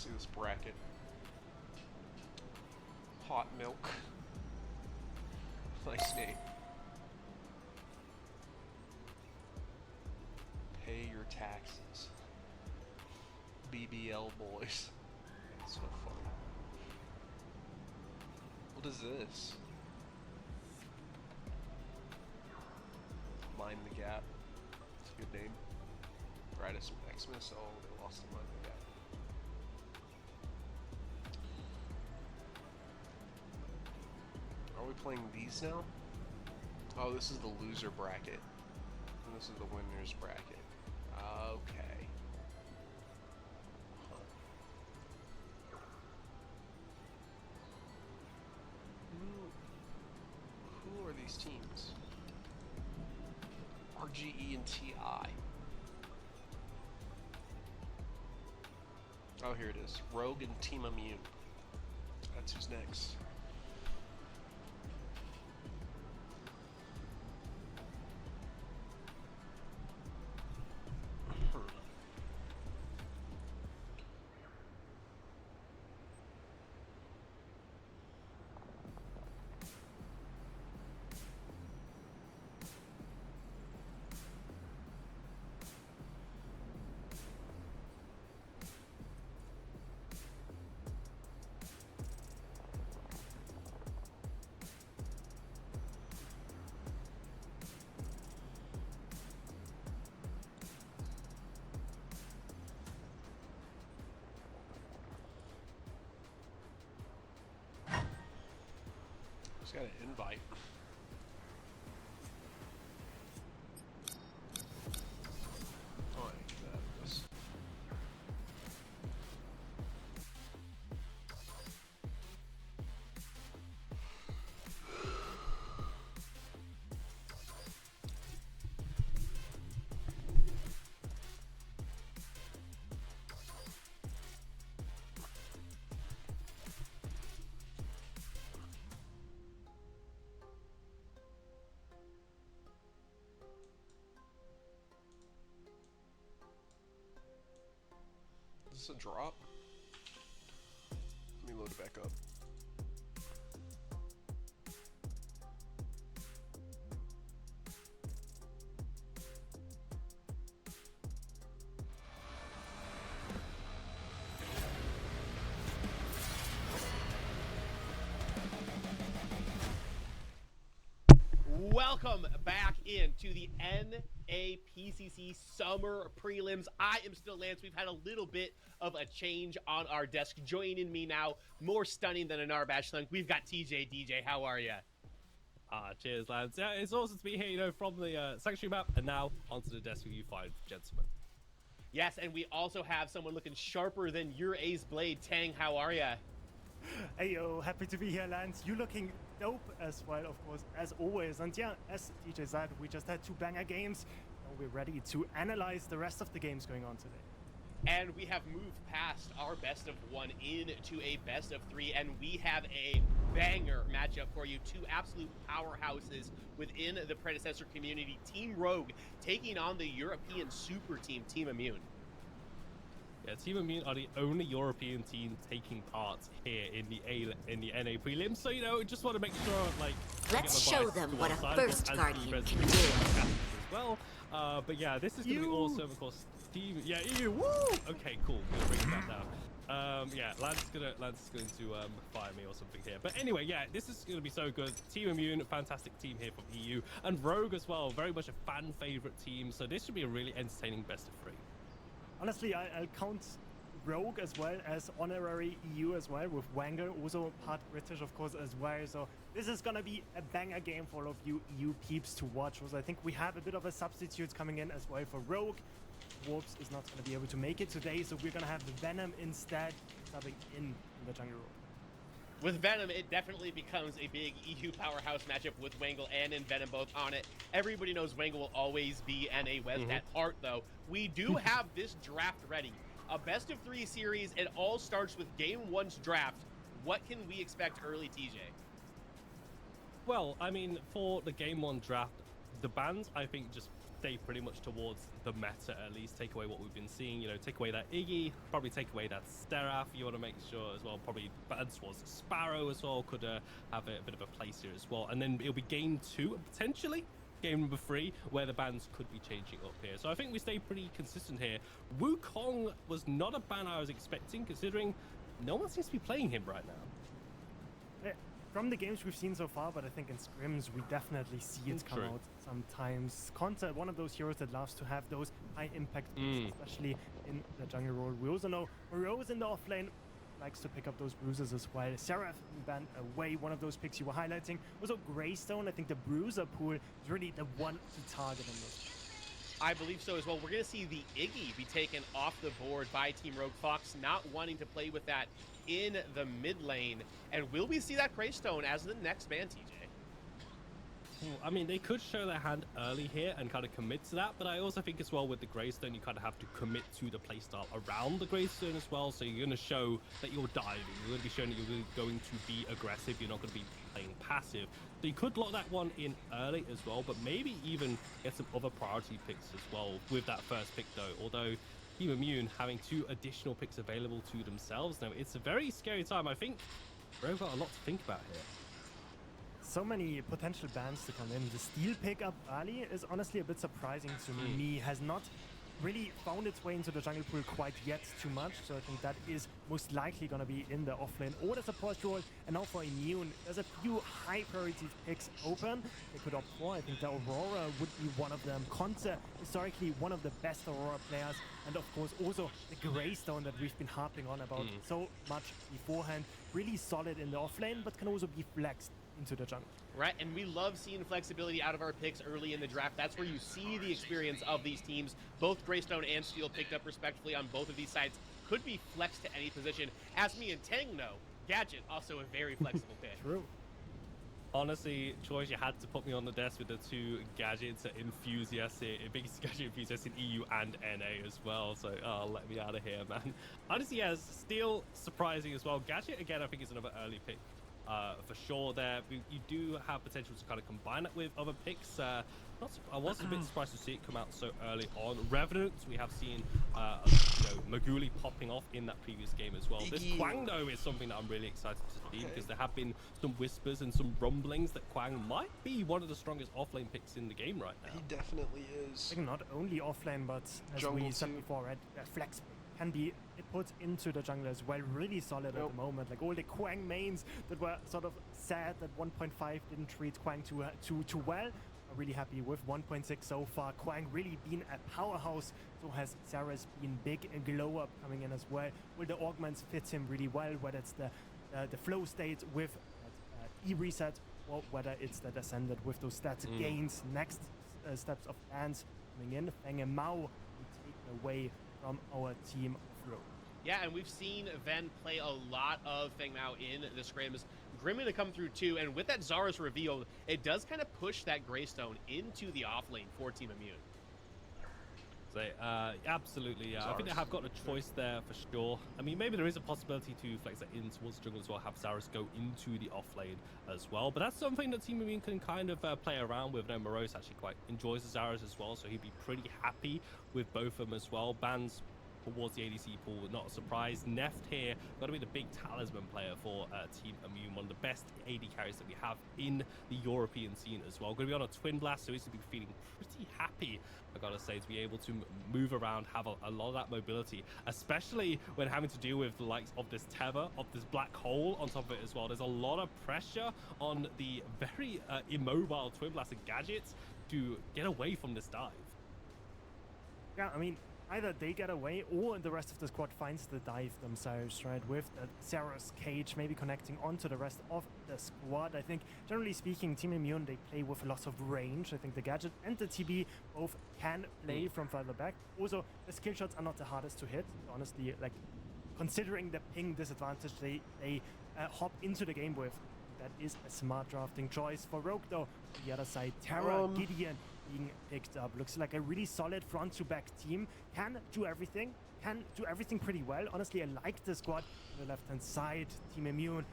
see this bracket. Hot milk. Nice name. Pay your taxes. BBL boys. That's so funny. What is this? Mind the Gap. It's a good name. Brightest Xmas. Oh, they lost to Mind the Gap. Are we playing these now? Oh, this is the loser bracket. And this is the winners bracket. Okay. Huh. Who are these teams? RGE and TI. Oh, here it is. Rogue and Team Immune. That's who's next. Got an invite. Oh, I hate that. Is this a drop? Let me load it back up. Welcome back into the NA PCC Summer Prelims. I am still Lance. We've had a little bit of a change on our desk. Joining me now, more stunning than an Narbash Slunk, we've got TJ. DJ, how are you? Cheers, Lance. Yeah, it's awesome to be here, you know, from the Sanctuary map, and now onto the desk with you five gentlemen. Yes, and we also have someone looking sharper than your ace blade. Tang, how are you? Hey yo, happy to be here, Lance. You looking dope as well, of course, as always. And yeah, as DJ said, we just had 2 banger games. Now we're ready to analyze the rest of the games going on today. And we have moved past our best of 1 into a best of 3, and we have a banger matchup for you. 2 absolute powerhouses within the predecessor community. Team Rogue taking on the European super team, Team Immune. Yeah, Team Immune are the only European team taking part here in the NA prelims. So, you know, just want to make sure, like, let's show them what a first guardian can do. As well, but yeah, this is gonna be awesome. Of course, Team. Yeah, you. Woo! Okay, cool. We'll bring it back down. Yeah, Lance is going to fire me or something here. But anyway, yeah, this is going to be so good. Team Immune, fantastic team here from EU, and Rogue as well, very much a fan favorite team. So this should be a really entertaining best of 3. Honestly, I'll count Rogue as well as honorary EU as well, with Wangle also part British, of course, as well. So this is gonna be a banger game for all of you EU peeps to watch. Also, I think we have a bit of a substitute coming in as well for Rogue. Warps is not gonna be able to make it today, so we're gonna have the Venom instead subbing in the jungle role. With Venom, it definitely becomes a big EU powerhouse matchup with Wangle and Venom both on it. Everybody knows Wangle will always be NA West at heart, though. We do have this draft ready. A best of 3 series. It all starts with Game 1's draft. What can we expect early, TJ? Well, I mean, for the Game 1 draft, the bans, I think, just stay pretty much towards the meta, at least take away what we've been seeing, you know, take away that Iggy, probably take away that Seraph. You want to make sure as well, probably Bad Swords Sparrow as well could have a bit of a place here as well. And then it'll be game 2, potentially game number 3, where the bans could be changing up here. So I think we stay pretty consistent here. Wukong was not a ban I was expecting, considering no one seems to be playing him right now. From the games we've seen so far, but I think in scrims we definitely see it come out sometimes. Conta, one of those heroes that loves to have those high impact picks, especially in the jungle role. We also know Rose in the offlane likes to pick up those bruises as well. Seraph banned away, one of those picks you were highlighting. Also Greystone, I think the bruiser pool is really the one to target in this. I believe so as well. We're going to see the Iggy be taken off the board by Team Rogue Fox, not wanting to play with that in the mid lane. And will we see that Greystone as the next ban, TJ? I mean, they could show their hand early here and kind of commit to that, but I also think as well with the Greystone, you kind of have to commit to the playstyle around the Greystone as well. So you're going to show that you're diving. You're going to be showing that you're going to be aggressive. You're not going to be playing passive. So you could lock that one in early as well, but maybe even get some other priority picks as well with that first pick though. Although Team Immune having 2 additional picks available to themselves now, it's a very scary time. I think Rogue got a lot to think about here. So many potential bans to come in. The steal pickup early is honestly a bit surprising to me. Has not really found its way into the jungle pool quite yet too much, so I think that is most likely going to be in the offlane or the support role. And now for Immune, there's a few high priority picks open they could opt for. I think the Aurora would be one of them. Conte, historically one of the best Aurora players, and of course also the Greystone that we've been harping on about so much beforehand. Really solid in the offlane, but can also be flexed into the jungle. Right, and we love seeing flexibility out of our picks early in the draft. That's where you see the experience of these teams. Both Greystone and Steel picked up respectively on both of these sides. Could be flexed to any position. As me and Tang know, Gadget, also a very flexible pick. True. Honestly, Choice, you had to put me on the desk with the 2 Gadgets enthusiasts here. Biggest Gadget enthusiasts in EU and NA as well. So, let me out of here, man. Honestly, yeah, Steel surprising as well. Gadget, again, I think is another early pick. For sure there. You do have potential to kind of combine it with other picks. I was a bit surprised to see it come out so early on. Revenant, we have seen Maguli popping off in that previous game as well. This Quang though is something that I'm really excited to see because there have been some whispers and some rumblings that Quang might be one of the strongest offlane picks in the game right now. He definitely is. I think not only offlane, but as jungle we said before, right, flex can be put into the jungle as well. Really solid at the moment. Like all the Quang mains that were sort of sad that 1.5 didn't treat Quang too well. I'm really happy with 1.6 so far. Quang really been a powerhouse. So has Sarah's been big and glow up coming in as well. Well, the augments fit him really well, whether it's the flow state with E-reset or whether it's the descendant with those stats gains. Next steps of bans coming in. Feng and Mao will take away from our team of Rogue. Yeah, and we've seen Ven play a lot of Feng Mao in the scrims. Grim to come through too, and with that Zara's reveal, it does kind of push that Greystone into the offlane for Team Immune. So, absolutely, I think they have got a choice there for sure. I mean, maybe there is a possibility to flex that in towards the jungle as well, have Zaras go into the offlane as well. But that's something that Team Immune can kind of play around with. No, Morose actually quite enjoys the Zaras as well, so he'd be pretty happy with both of them as well. Bans towards the ADC pool, not a surprise. Neft here, got to be the big talisman player for Team Immune, one of the best AD carries that we have in the European scene as well. Going to be on a Twin Blast, so he's going to be feeling pretty happy, I gotta say, to be able to move around, have a lot of that mobility, especially when having to deal with the likes of this tether, of this black hole on top of it as well. There's a lot of pressure on the very immobile Twin Blast and Gadgets to get away from this dive. Yeah, I mean, either they get away or the rest of the squad finds the dive themselves, right? With Sarah's cage maybe connecting onto the rest of the squad. I think, generally speaking, Team Immune, they play with lots of range. I think the Gadget and the TB both can play from further back. Also, the skill shots are not the hardest to hit. Honestly, like, considering the ping disadvantage they hop into the game with, that is a smart drafting choice for Rogue, though. On the other side, Terra, Gideon being picked up. Looks like a really solid front-to-back team. Can do everything pretty well. Honestly, I like the squad on the left-hand side. Team Immune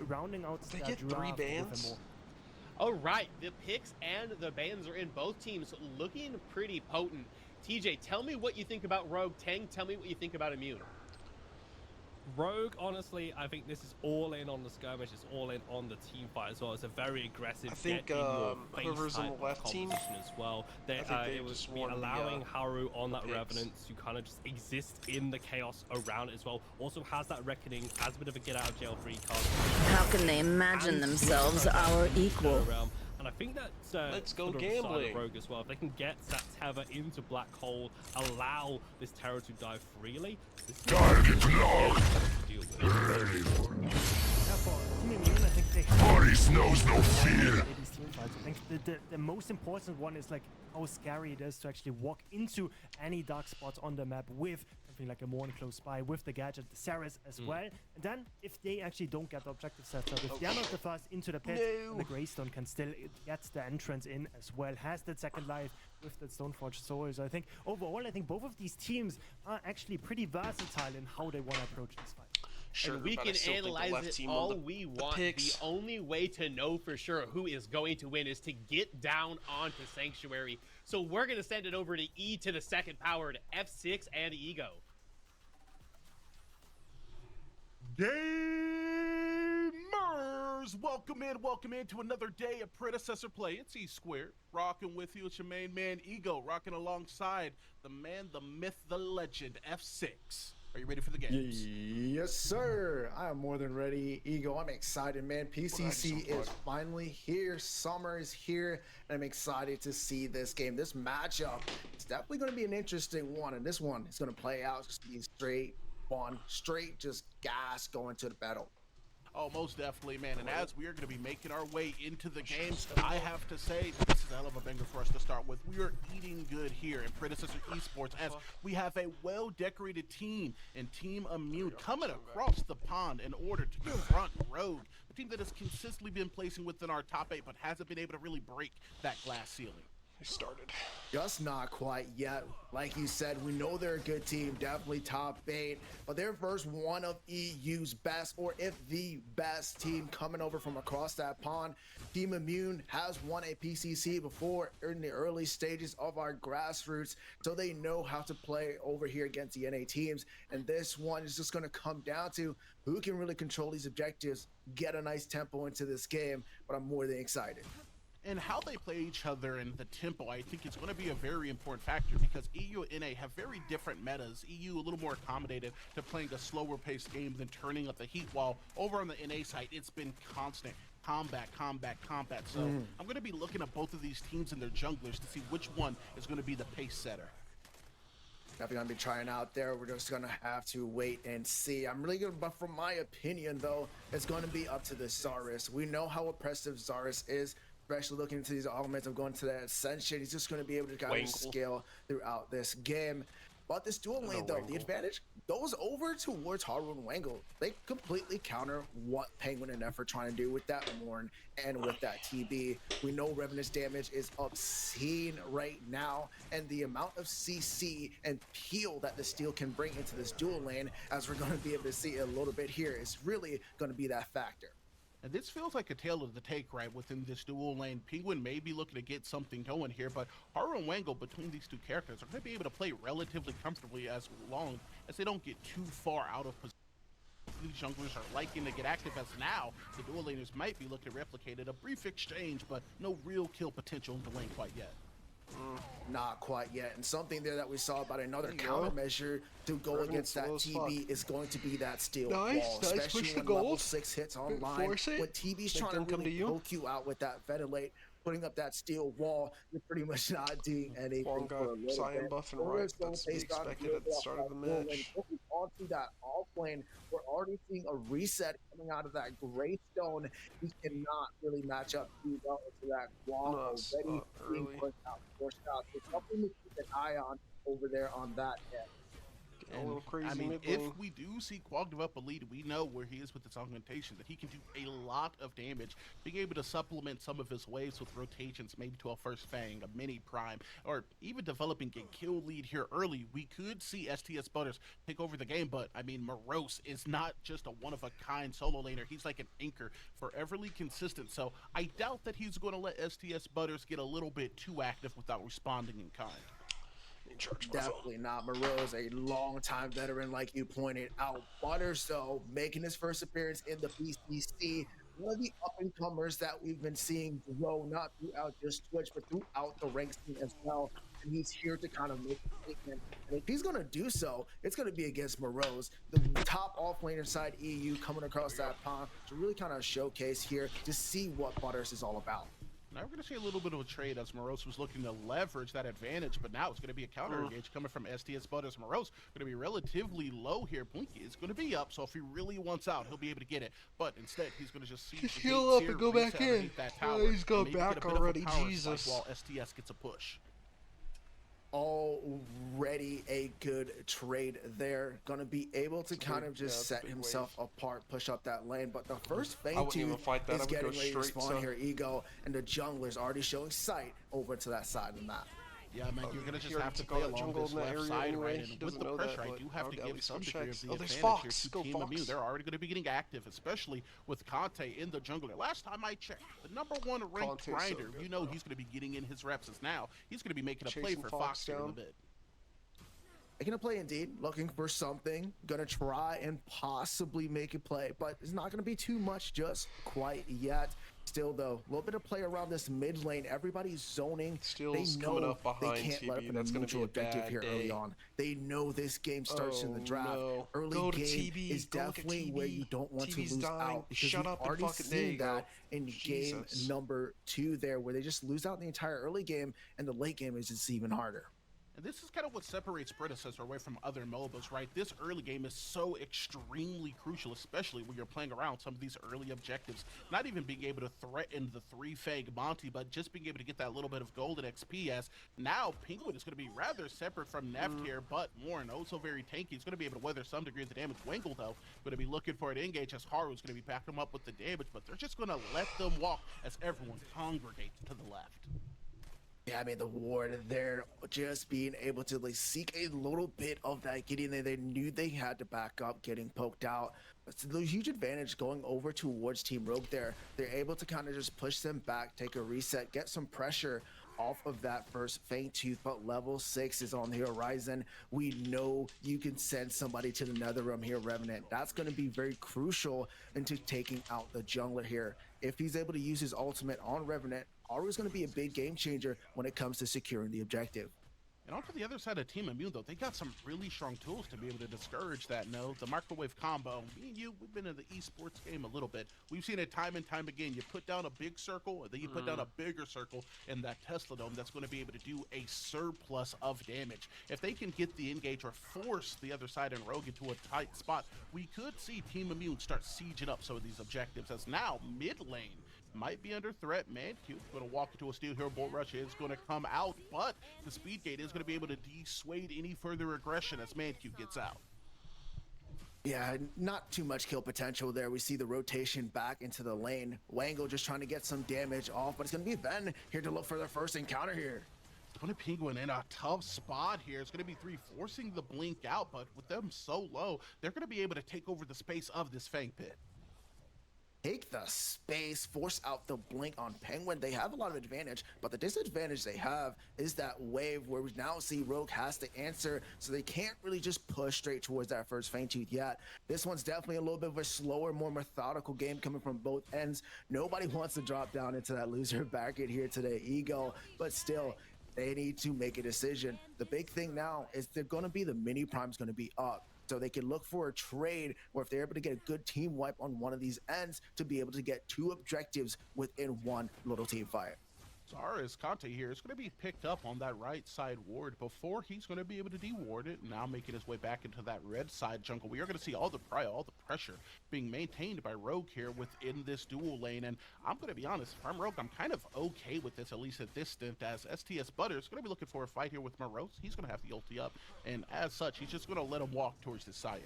rounding out they get 3 bans? All right, the picks and the bans are in. Both teams looking pretty potent. TJ, tell me what you think about Rogue. Tang, tell me what you think about Immune. Rogue, honestly, I think this is all in on the skirmish. It's all in on the team fight as well. It's a very aggressive. I think whoever's on the left team as well. It would be allowing Haru on that Revenant to kind of just exist in the chaos around it as well. Also has that Reckoning as a bit of a get out of jail free card. How can they imagine themselves our equal? And I think that's let's go gambling. Rogue as well. If they can get that tether into Black Hole, allow this terror to die freely. Target locked. Ready. I think Boris knows no fear. I think the most important one is like how scary it is to actually walk into any dark spots on the map with something like a Morn close by, with the gadget, the Saris as well. And then if they actually don't get the objective set up, if they're not the first into the pit, the Greystone can still get the entrance in as well, has that second life with the Stoneforge Soul. So I think overall, I think both of these teams are actually pretty versatile in how they want to approach this fight. Sure, and we can analyze it all we want. The only way to know for sure who is going to win is to get down onto Sanctuary. So we're going to send it over to E to the second power to F6 and Ego. Gamers! Welcome in to another day of Predecessor Play. It's E Squared, rocking with you. It's your main man, Ego, rocking alongside the man, the myth, the legend, F6. Are you ready for the games? Yes, sir. I am more than ready. Ego, I'm excited, man. PCC is finally here. Summer is here, and I'm excited to see this game. This matchup is definitely going to be an interesting one, and this one is going to play out just being straight fun, straight just gas going to the battle. Oh, most definitely, man. And as we are going to be making our way into the games, I have to say, this is a hell of a banger for us to start with. We are eating good here in Predecessor Esports as we have a well-decorated team and Team Immune coming across the pond in order to confront Rogue, a team that has consistently been placing within our top 8 but hasn't been able to really break that glass ceiling. Started. Just not quite yet. Like you said, we know they're a good team, definitely top 8, but they're first one of EU's best, or if the best team coming over from across that pond. Team Immune has won a PCC before in the early stages of our grassroots, so they know how to play over here against the NA teams, and this one is just going to come down to who can really control these objectives, get a nice tempo into this game, but I'm more than excited. And how they play each other and the tempo, I think it's going to be a very important factor because EU and NA have very different metas. EU a little more accommodated to playing a slower paced game than turning up the heat, while over on the NA side, it's been constant combat. So I'm going to be looking at both of these teams and their junglers to see which one is going to be the pace setter. Definitely gonna be trying out there. We're just gonna have to wait and see. I'm really good, but from my opinion though, it's gonna be up to the Zarus. We know how oppressive Zarus is, especially looking into these elements of going to that Ascension. He's just gonna be able to kind of scale throughout this game. But this dual lane though, the advantage goes over towards Haru and Wangle. They completely counter what Penguin and F are trying to do with that Morn and with that TB. We know Revenant's damage is obscene right now, and the amount of CC and peel that the Steel can bring into this dual lane, as we're going to be able to see a little bit here, is really going to be that factor. And this feels like a tale of the take, right, within this dual lane. Penguin may be looking to get something going here, but Haru and Wangle, between these two characters, are going to be able to play relatively comfortably as long as they don't get too far out of position. These junglers are liking to get active, as now the dual laners might be looking to replicate it. A brief exchange, but no real kill potential in the lane quite yet. Not quite yet, and something there that we saw about another countermeasure to go against that TB is going to be that steel wall, especially when level 6 hits online. When TB's trying to really poke you out with that ventilate, putting up that steel wall, you're pretty much not doing anything for a little bit. Buff and right, that's to be expected at the start of the match. Onto that off lane, we're already seeing a reset coming out of that Greystone. He cannot really match up too well into that wall already being pushed out. So something to keep an eye on over there on that end. A little crazy. I mean, if we do see Quag develop a lead, we know where he is with his augmentation, that he can do a lot of damage. Being able to supplement some of his waves with rotations, maybe to a first Fang, a mini Prime, or even developing a kill lead here early, we could see STS Butters take over the game. But, I mean, Morose is not just a one-of-a-kind solo laner. He's like an anchor, foreverly consistent. So I doubt that he's going to let STS Butters get a little bit too active without responding in kind. Definitely not. Morose, a long-time veteran, like you pointed out. Butters, though, making his first appearance in the PCC, one of the up-and-comers that we've been seeing grow, not throughout just Twitch, but throughout the ranks scene as well. And he's here to kind of make a statement. And if he's going to do so, it's going to be against Morose, the top off-laner side EU coming across that pond to really kind of showcase here to see what Butters is all about. Now we're going to see a little bit of a trade as Morose was looking to leverage that advantage, but now it's going to be a counter engage coming from STS Butters. Morose going to be relatively low here. Blinky is going to be up, so if he really wants out, he'll be able to get it. But instead, he's going to just heal up and go back in. He's going back already. Jesus. While STS gets a push. Already a good trade there. Gonna be able to kind of just set himself apart, push up that lane. But the first Fang Tooth is getting ready to spawn here. Ego and the jungler's already showing sight over to that side of the map. Yeah, man, you're going to just have to play along this left side, right? And with the pressure, I do have to give some degree of the advantage here to Team Immune. They're already going to be getting active, especially with Conte in the jungler. Last time I checked, the #1 ranked grinder, you know he's going to be getting in his reps as now. He's going to be making a play for Fox here in a bit. Making a play indeed, looking for something, gonna try and possibly make a play, but it's not gonna be too much just quite yet. Still though, a little bit of play around this mid lane. Everybody's zoning. They know they can't let up a neutral objective here early on. They know this game starts in the draft. Early game is definitely where you don't want to lose out, because we've already seen that in game number 2 there, where they just lose out in the entire early game, and the late game is just even harder. And this is kind of what separates Predecessor away from other MOBAs, right? This early game is so extremely crucial, especially when you're playing around some of these early objectives. Not even being able to threaten the 3-Fang Monty, but just being able to get that little bit of golden XP, as now Penguin is going to be rather separate from Neft here, but Warren also very tanky. He's going to be able to weather some degree of the damage. Wangle, though, going to be looking for an engage, as Haru's going to be backing him up with the damage, but they're just going to let them walk as everyone congregates to the left. Yeah, I mean, the ward there just being able to like seek a little bit of that getting there. They knew they had to back up, getting poked out. It's a huge advantage going over towards Team Rogue there. They're able to kind of just push them back, take a reset, get some pressure off of that first Fang Tooth, but level 6 is on the horizon. We know you can send somebody to the nether realm here, Revenant. That's going to be very crucial into taking out the jungler here. If he's able to use his ultimate on Revenant, always going to be a big game changer when it comes to securing the objective. And on to the other side of Team Immune, though, they got some really strong tools to be able to discourage that, the microwave combo. Me and you, we've been in the esports game a little bit. We've seen it time and time again. You put down a big circle, and then you put down a bigger circle in that Tesla Dome that's going to be able to do a surplus of damage. If they can get the engage or force the other side and Rogue into a tight spot, we could see Team Immune start sieging up some of these objectives, as now mid lane might be under threat. Mancube's going to walk into a Steel Hero Bolt Rush. Is going to come out, but the Speed Gate is going to be able to dissuade any further aggression as Mancube gets out. Yeah, not too much kill potential there. We see the rotation back into the lane. Wangle just trying to get some damage off, but it's going to be Ben here to look for their first encounter here. It's going to be Penguin in a tough spot here. It's going to be 3 forcing the blink out, but with them so low, they're going to be able to take over the space of this Fang Pit. Take the space, force out the blink on Penguin. They have a lot of advantage, but the disadvantage they have is that wave where we now see Rogue has to answer, so they can't really just push straight towards that first Fang Tooth yet. This one's definitely a little bit of a slower, more methodical game coming from both ends. Nobody wants to drop down into that loser bracket here today, Ego, but still, they need to make a decision. The big thing now is they're going to be, the mini prime's going to be up. So they can look for a trade, or if they're able to get a good team wipe on one of these ends, to be able to get 2 objectives within one little team fight. Zara's Conte here is going to be picked up on that right side ward before he's going to be able to deward it. Now making his way back into that red side jungle. We are going to see all the pressure being maintained by Rogue here within this dual lane. And I'm going to be honest, if I'm Rogue, I'm kind of okay with this, at least at this stint, as STS Butter is going to be looking for a fight here with Morose. He's going to have the ulti up, and as such, he's just going to let him walk towards the Cyan.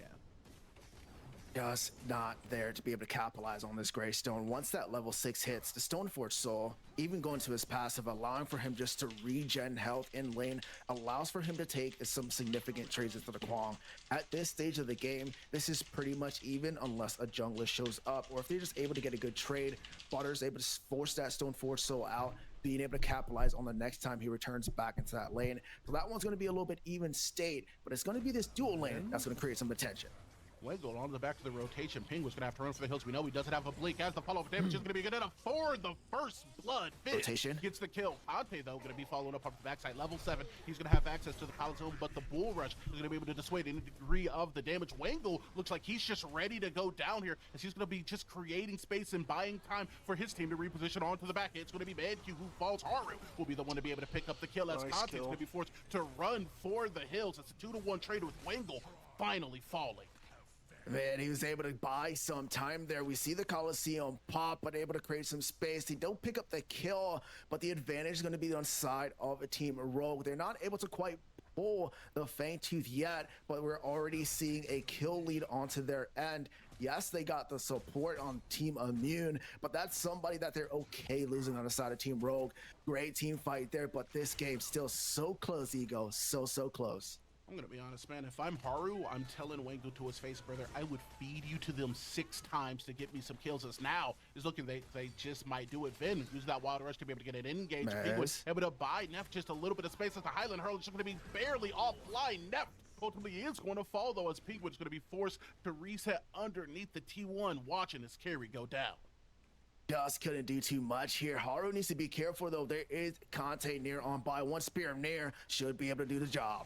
Just not there to be able to capitalize on this Greystone. Once that level 6 hits, the Stoneforge Soul, even going to his passive, allowing for him just to regen health in lane, allows for him to take some significant trades into the Kwang. At this stage of the game, this is pretty much even unless a jungler shows up, or if they're just able to get a good trade. Butter's able to force that Stoneforge Soul out, being able to capitalize on the next time he returns back into that lane. So that one's going to be a little bit even state, but it's going to be this dual lane that's going to create some attention. Wangle on the back of the rotation. Penguin's going to have to run for the hills. We know he doesn't have a blink, as the follow-up damage is going to be good enough for the first blood. Rotation gets the kill. Ante, though, going to be following up on the backside. Level 7, he's going to have access to the Palace Zone, but the Bull Rush is going to be able to dissuade any degree of the damage. Wangle looks like he's just ready to go down here, as he's going to be just creating space and buying time for his team to reposition onto the back. It's going to be ManQ who falls. Haru will be the one to be able to pick up the kill, as Conte's going to be forced to run for the hills. It's a 2-to-1 trade with Wangle finally falling. Man, he was able to buy some time there. We see the Coliseum pop, but able to create some space. They don't pick up the kill, but the advantage is going to be on the side of a team Rogue. They're not able to quite pull the Fangtooth yet, but we're already seeing a kill lead onto their end. Yes, they got the support on Team Immune, but that's somebody that they're okay losing on the side of Team Rogue. Great team fight there, but this game's still so close, Ego. So close. I'm going to be honest, man. If I'm Haru, I'm telling Wango to his face, brother, I would feed you to them 6 times to get me some kills. As now is looking, they just might do it. Vin use that Wild Rush to be able to get an engage. Penguin able to buy Neff just a little bit of space as the Highland Hurl is going to be barely offline. Neff ultimately is going to fall, though, as Penguin's going to be forced to reset underneath the T1, watching his carry go down. Just couldn't do too much here. Haru needs to be careful, though. There is Conte near on by. One Spear near should be able to do the job.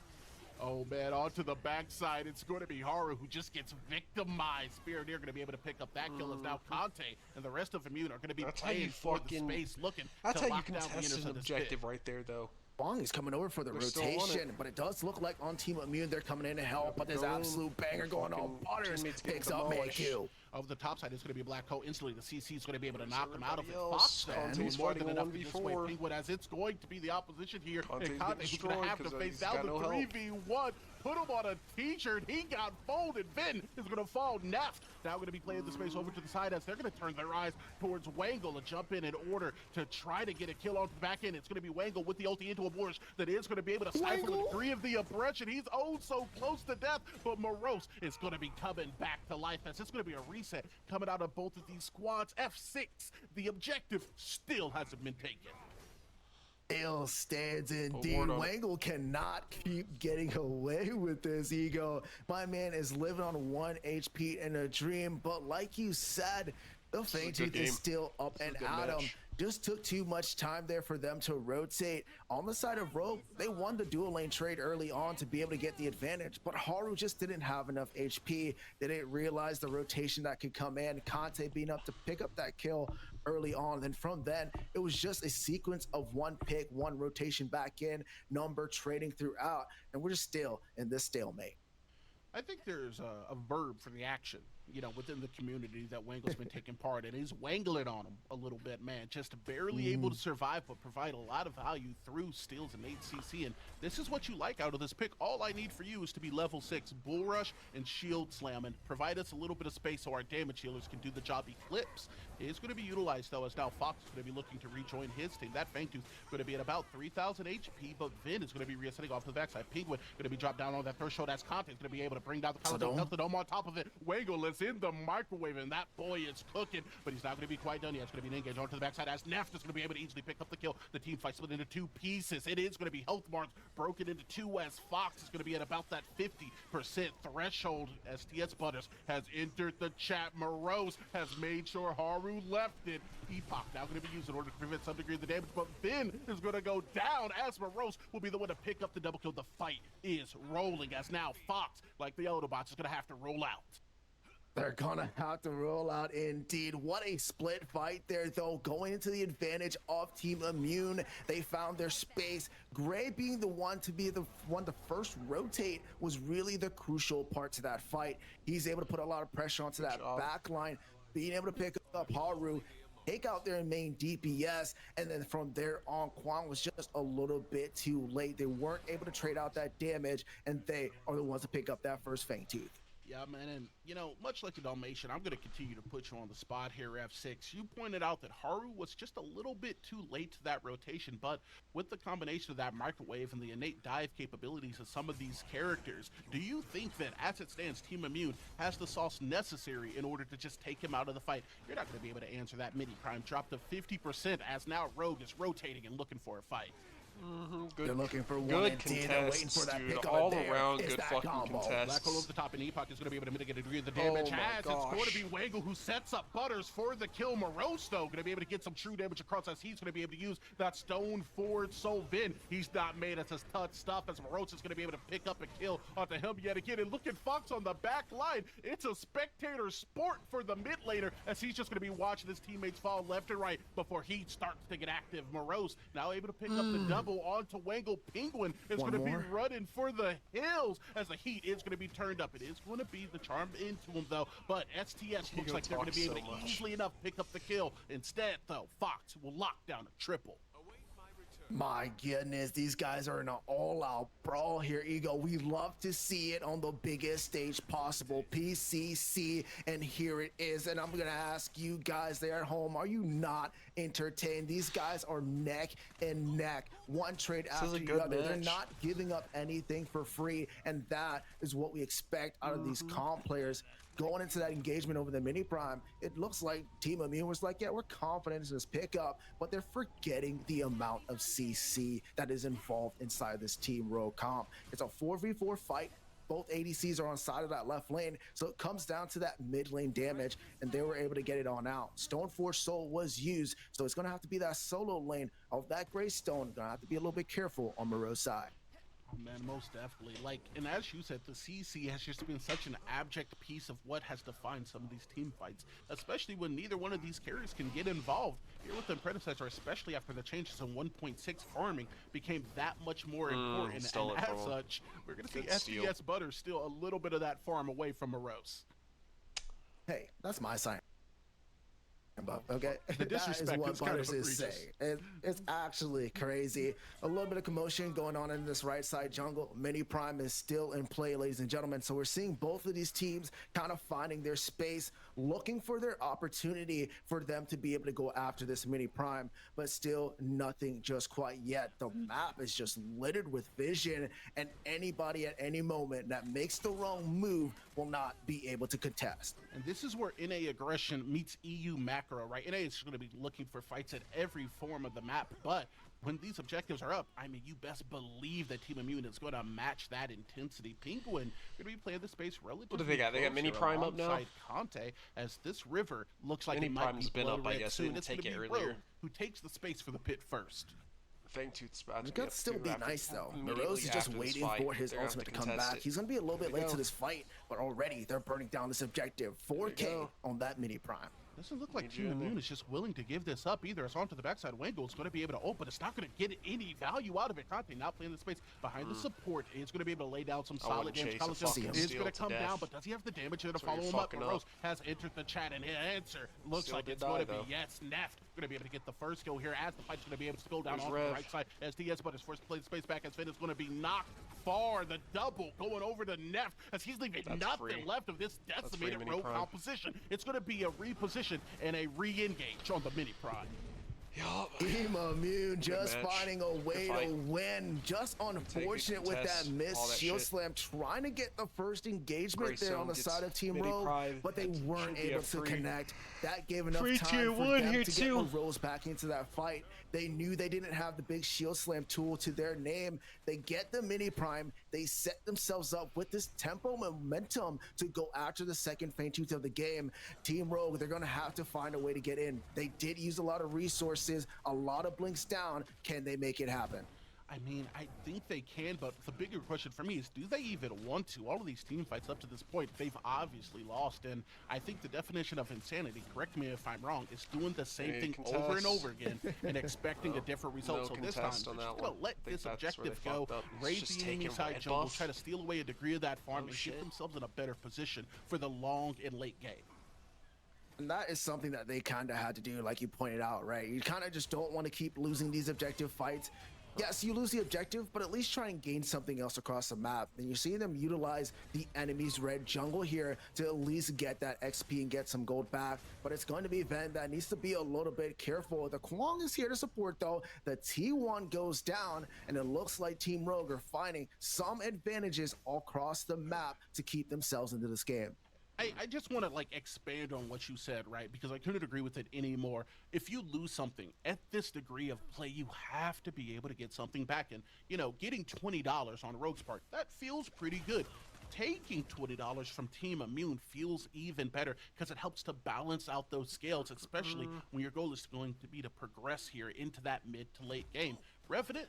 Oh man, onto the backside, it's going to be Haru who just gets victimized. Spear near going to be able to pick up that kill, as now Conte and the rest of Immune are going to be playing for the space, looking that's to how lock you down the contest inners an of this objective pit. right there, though. Bong is coming over for the rotation, but it does look like on Team Immune they're coming in to help, but there's absolute banger going on. Butters picks up ManQ. Of the top side, it's going to be Black Coat. Instantly, the CC is going to be able to knock him out of it. Else. Fox, Conte's more than fighting enough 1v4. to dissuade Penguin, as it's going to be the opposition here. Conte's And Conte is going to have to face down the 3v1. Put him on a t-shirt. He got folded. Vin is going to fall. Neff now going to be playing the space over to the side, as they're going to turn their eyes towards Wangle to jump in order to try to get a kill onto the back end. It's going to be Wangle with the ulti into a Boris that is going to be able to stifle a degree of the oppression. He's oh so close to death, but Morose is going to be coming back to life, as it's going to be a reset coming out of both of these squads. F6, the objective still hasn't been taken. Still stands indeed. Wangle cannot keep getting away with this, Ego. My man is living on 1 HP in a dream, but like you said, the Fangtooth is still up and at him. Just took too much time there for them to rotate. On the side of Rogue, they won the dual lane trade early on to be able to get the advantage, but Haru just didn't have enough HP. They didn't realize the rotation that could come in. Conte being up to pick up that kill early on. Then from then, it was just a sequence of 1 pick, 1 rotation back in, number trading throughout, and we're just still in this stalemate. I think there's a verb for the action, you know, within the community that Wangle's been taking part in. He's wangling on him a little bit, man. Just barely able to survive, but provide a lot of value through steals and 8cc. And this is what you like out of this pick. All I need for you is to be level 6, Bull Rush and Shield Slam, and provide us a little bit of space so our damage healers can do the job. Eclipse is going to be utilized, though, as now Fox is going to be looking to rejoin his team. That Fangtooth going to be at about 3,000 HP, but Vin is going to be resetting off to the backside. Penguin going to be dropped down on that threshold, as Conte is going to be able to bring down the Dome on top of it. Wangle is in the microwave, and that boy is cooking, but he's not going to be quite done yet. It's going to be an engage onto the backside, as Neff is going to be able to easily pick up the kill. The team fight split into 2 pieces. It is going to be health marks broken into 2, as Fox is going to be at about that 50% threshold. STS Butters has entered the chat. Morose has made sure Haru left it. Epoch now going to be used in order to prevent some degree of the damage, but Vin is going to go down, as Morose will be the one to pick up the double kill. The fight is rolling, as now Fox, like the Autobots, is going to have to roll out. They're gonna have to roll out indeed. What a split fight there, though, going into the advantage of Team Immune. They found their space. Gray being the one to be the one to first rotate was really the crucial part to that fight. He's able to put a lot of pressure onto that back line, being able to pick up Haru, take out their main DPS, and then from there on, Kwang was just a little bit too late. They weren't able to trade out that damage, and they are the ones to pick up that first Fangtooth. Yeah, man, and, you know, much like the Dalmatian, I'm going to continue to put you on the spot here, F6. You pointed out that Haru was just a little bit too late to that rotation, but with the combination of that microwave and the innate dive capabilities of some of these characters, do you think that, as it stands, Team Immune has the sauce necessary in order to just take him out of the fight? You're not going to be able to answer that mini prime drop to 50% as now Rogue is rotating and looking for a fight. They're looking for one good and contest, waiting for that dude. pick All there. around Is good that fucking combo. contest. Black hole over the top, and Epoch is going to be able to mitigate a degree of the damage. It's going to be Wangle who sets up Butters for the kill. Morose, though, going to be able to get some true damage across as he's going to be able to use that Stone Forward Soul Vin. He's not made as tough stuff as Morose is going to be able to pick up a kill onto him yet again. And look at Fox on the back line. It's a spectator sport for the mid laner as he's just going to be watching his teammates fall left and right before he starts to get active. Morose now able to pick up the double onto Wangle. Penguin is going to be running for the hills as the heat is going to be turned up. It is going to be the charm into him, though, but STS looks like they're going to be able to easily enough pick up the kill. Instead, though, Fox will lock down a triple. My goodness, these guys are in an all-out brawl here, Ego. We love to see it on the biggest stage possible, PCC, and here it is. And I'm going to ask you guys there at home, are you not entertained? These guys are neck and neck, one trade after the other. They're not giving up anything for free, and that is what we expect out of these comp players. Going into that engagement over the mini prime, it looks like Team Immune was like, yeah, we're confident in this pickup, but they're forgetting the amount of CC that is involved inside this Team Rogue comp. It's a 4v4 fight. Both ADCs are on side of that left lane, so it comes down to that mid lane damage, and they were able to get it on out. Stoneforge Soul was used, so it's going to have to be that solo lane of that Gray Stone. Going to have to be a little bit careful on Moreau's side. Man, most definitely. Like, and as you said, the CC has just been such an abject piece of what has defined some of these team fights, especially when neither one of these carriers can get involved. Here with the predecessor, especially after the changes in 1.6 farming became that much more important, and as such, we're going to see STS Butter still a little bit of that farm away from Morose. Hey, that's my sign. Okay, the disrespect that is what is kind of Butters is saying. It's actually crazy. A little bit of commotion going on in this right side jungle. Mini Prime is still in play, ladies and gentlemen. So we're seeing both of these teams kind of finding their space, looking for their opportunity for them to be able to go after this Mini Prime, but still nothing just quite yet. The map is just littered with vision, and anybody at any moment that makes the wrong move will not be able to contest. And this is where NA aggression meets EU macro, right? NA is going to be looking for fights at every form of the map, but when these objectives are up, I mean, you best believe that Team Immune is going to match that intensity. Penguin going to be playing the space relatively. What do they got? They got Mini Prime up now? Conte, as this river looks like Mini it might Prime's be been up, I red guess. soon. They didn't take it Rogue earlier. who takes the space for the pit first. Fangtooth's about to It's going to still be nice, though. Morose is just waiting for his ultimate to come back. He's going to be a little bit late to this fight, but already they're burning down this objective. 4K on that Mini Prime. Doesn't look like Team Immune is just willing to give this up either. It's onto the backside. Wangle is going to be able to open. It's not going to get any value out of it. Conte now playing the space behind the support. He's going to be able to lay down some solid damage. Is going to come down, but does he have the damage to follow him up? Rose has entered the chat, and his answer looks like it's going to be yes. Neft going to be able to get the first kill here as the fight's going to be able to go down on the right side. SDS, but his first to play the space back as Finn is going to be knocked far. The double going over to Neft as he's leaving nothing left of this decimated Rogue composition. It's going to be a reposition and a re-engage on the Mini Prime. Team Immune just finding a way to win. Just unfortunate with that missed shield slam, trying to get the first engagement there on the side of Team Rogue, but they weren't able to connect. That gave enough time for them to get Morose back into that fight. They knew they didn't have the big shield slam tool to their name. They get the Mini Prime. They set themselves up with this tempo momentum to go after the second Fangtooth of the game. Team Rogue, they're going to have to find a way to get in. They did use a lot of resources, a lot of blinks down. Can they make it happen? I mean, I think they can, but the bigger question for me is, do they even want to? All of these team fights up to this point, they've obviously lost, and I think the definition of insanity, correct me if I'm wrong, is doing the same thing over and over again and expecting a different result. So this time, they're just going to let this objective go, raid the enemy side jungle, try to steal away a degree of that farm, and get themselves in a better position for the long and late game. And that is something that they kind of had to do, like you pointed out, right? You kind of just don't want to keep losing these objective fights. Yes, you lose the objective, but at least try and gain something else across the map. And you see them utilize the enemy's red jungle here to at least get that XP and get some gold back. But it's going to be Ven that needs to be a little bit careful. The Kwong is here to support, though. The T1 goes down, and it looks like Team Rogue are finding some advantages all across the map to keep themselves into this game. I just want to like expand on what you said, right? Because I couldn't agree with it anymore. If you lose something at this degree of play, you have to be able to get something back. And, you know, getting $20 on Rogue's part, that feels pretty good. Taking $20 from Team Immune feels even better because it helps to balance out those scales, especially when your goal is going to be to progress here into that mid to late game. Revenant,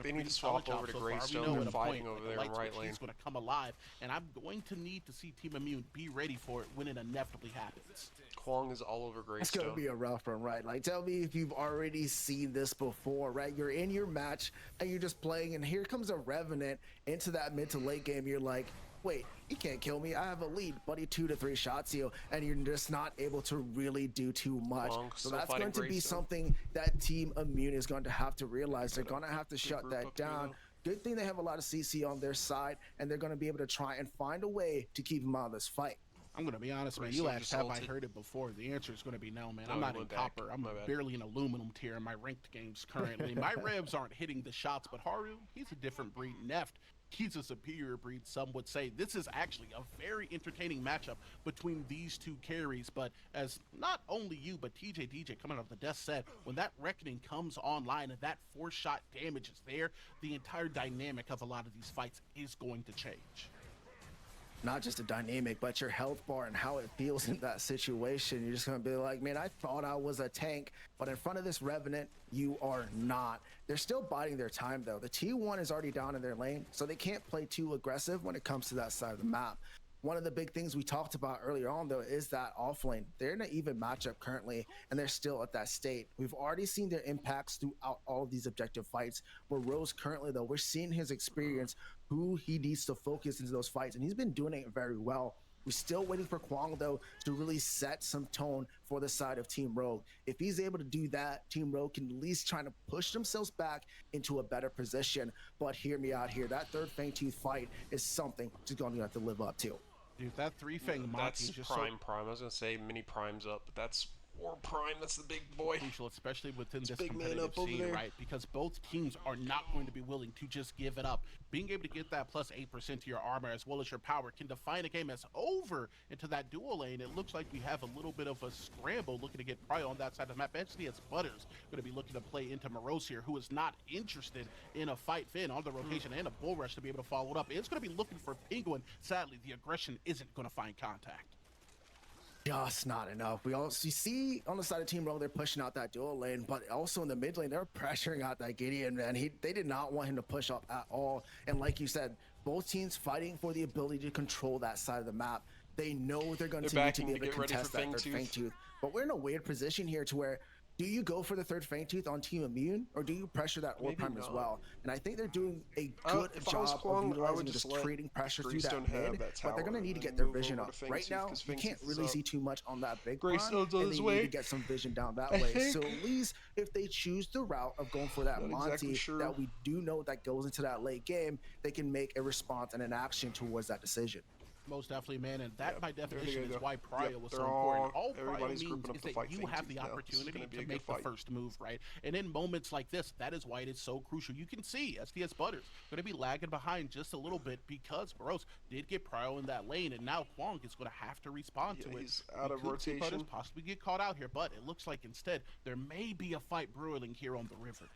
they need to swap over to Greystone. They're fighting over there in right lane. He's going to come alive, and I'm going to need to see Team Immune be ready for it when it inevitably happens. Kwong is all over Greystone. It's going to be a rough one, right? Like, tell me if you've already seen this before, right? You're in your match, and you're just playing, and here comes a Revenant into that mid to late game. You're like, wait, you can't kill me. I have a lead, buddy. 2 to 3 shots you, and you're just not able to really do too much. So that's going to be something that Team Immune is going to have to realize. They're going to have to shut that down. Good thing they have a lot of CC on their side, and they're going to be able to try and find a way to keep them out of this fight. I'm going to be honest, man. You asked, have I heard it before? The answer is going to be no, man. I'm not in copper. I'm barely in aluminum tier in my ranked games currently. My revs aren't hitting the shots, but Haru, he's a different breed. Neft, he's a superior breed, some would say. This is actually a very entertaining matchup between these two carries, but as not only you, but DJ coming off the death said, when that Reckoning comes online and that 4-shot damage is there, the entire dynamic of a lot of these fights is going to change. Not just a dynamic, but your health bar and how it feels in that situation. You're just going to be like, man, I thought I was a tank, but in front of this Revenant, you are not. They're still biding their time, though. The T1 is already down in their lane, so they can't play too aggressive when it comes to that side of the map. One of the big things we talked about earlier on, though, is that offlane. They're in an even matchup currently, and they're still at that state. We've already seen their impacts throughout all of these objective fights. Where Rose currently, though, we're seeing his experience, who he needs to focus into those fights, and he's been doing it very well. We're still waiting for Kwong, though, to really set some tone for the side of Team Rogue. If he's able to do that, Team Rogue can at least try to push themselves back into a better position. But hear me out here. That third Fangtooth fight is something he's going to have to live up to. Dude, that 3-Fang That's just prime. I was going to say mini prime's up, but that's or prime. That's the big boy. Crucial, especially within this competitive scene, right? Because both teams are not going to be willing to just give it up. Being able to get that plus 8% to your armor as well as your power can define a game as over into that dual lane. It looks like we have a little bit of a scramble looking to get Prio on that side of the map. SDS Butters going to be looking to play into Morose here, who is not interested in a fight Finn on the rotation and a bull rush to be able to follow it up. It's going to be looking for Penguin. Sadly, the aggression isn't going to find contact. Just not enough. We also see on the side of Team Rogue, they're pushing out that dual lane, but also in the mid lane, they're pressuring out that Gideon, man. They did not want him to push up at all. And like you said, both teams fighting for the ability to control that side of the map. They know they're going to need to be able to contest that third Fangtooth. But we're in a weird position here to where, do you go for the third Fangtooth on Team Immune, or do you pressure that Orb Prime as well? And I think they're doing a good job of utilizing just creating pressure through that mid, but they're going to need to get their vision up. Right now, you can't really see too much on that big Prime, and they need to get some vision down that way. So at least if they choose the route of going for that Monty that we do know that goes into that late game, they can make a response and an action towards that decision. Most definitely, man, and that by definition is why Prio was so important. All Prio means is that you have the opportunity to make the first move, right? And in moments like this, that is why it is so crucial. You can see SDS Butters going to be lagging behind just a little bit because Morose did get Prio in that lane, and now Kwong is going to have to respond to it. He's out of rotation. Butters possibly get caught out here, but it looks like instead there may be a fight brewing here on the river.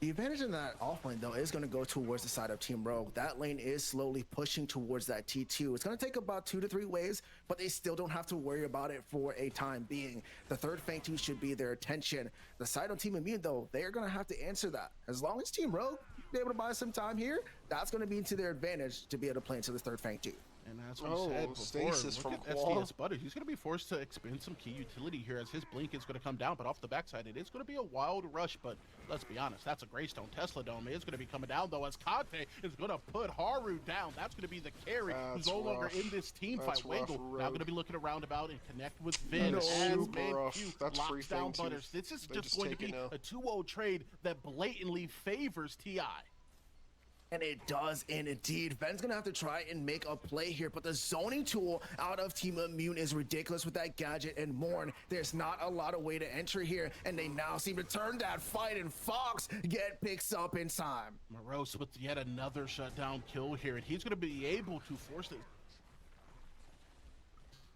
The advantage in that offlane, though, is going to go towards the side of Team Rogue. That lane is slowly pushing towards that T2. It's going to take about 2 to 3 waves, but they still don't have to worry about it for a time being. The third Fang 2 should be their attention. The side of Team Immune, though, they are going to have to answer that. As long as Team Rogue be able to buy some time here, that's going to be to their advantage to be able to play into the third Fang 2. And as we said before, stasis look from at SDS Butter. He's going to be forced to expend some key utility here as his blink is going to come down, but off the backside, it is going to be a wild rush, but let's be honest, that's a Greystone. Tesla Dome is going to be coming down, though, as Kante is going to put Haru down. That's going to be the carry who's no longer in this team fight. Wangle now going to be looking around about and connect with Vin as ManQ locks down Butters. This is just going to be a 2-0 trade that blatantly favors TI. And it does indeed. Ven's gonna have to try and make a play here, but the zoning tool out of Team Immune is ridiculous with that gadget and Morn. There's not a lot of way to enter here, and they now seem to turn that fight, and Fox picks up in time. Morose with yet another shutdown kill here, and he's gonna be able to force it.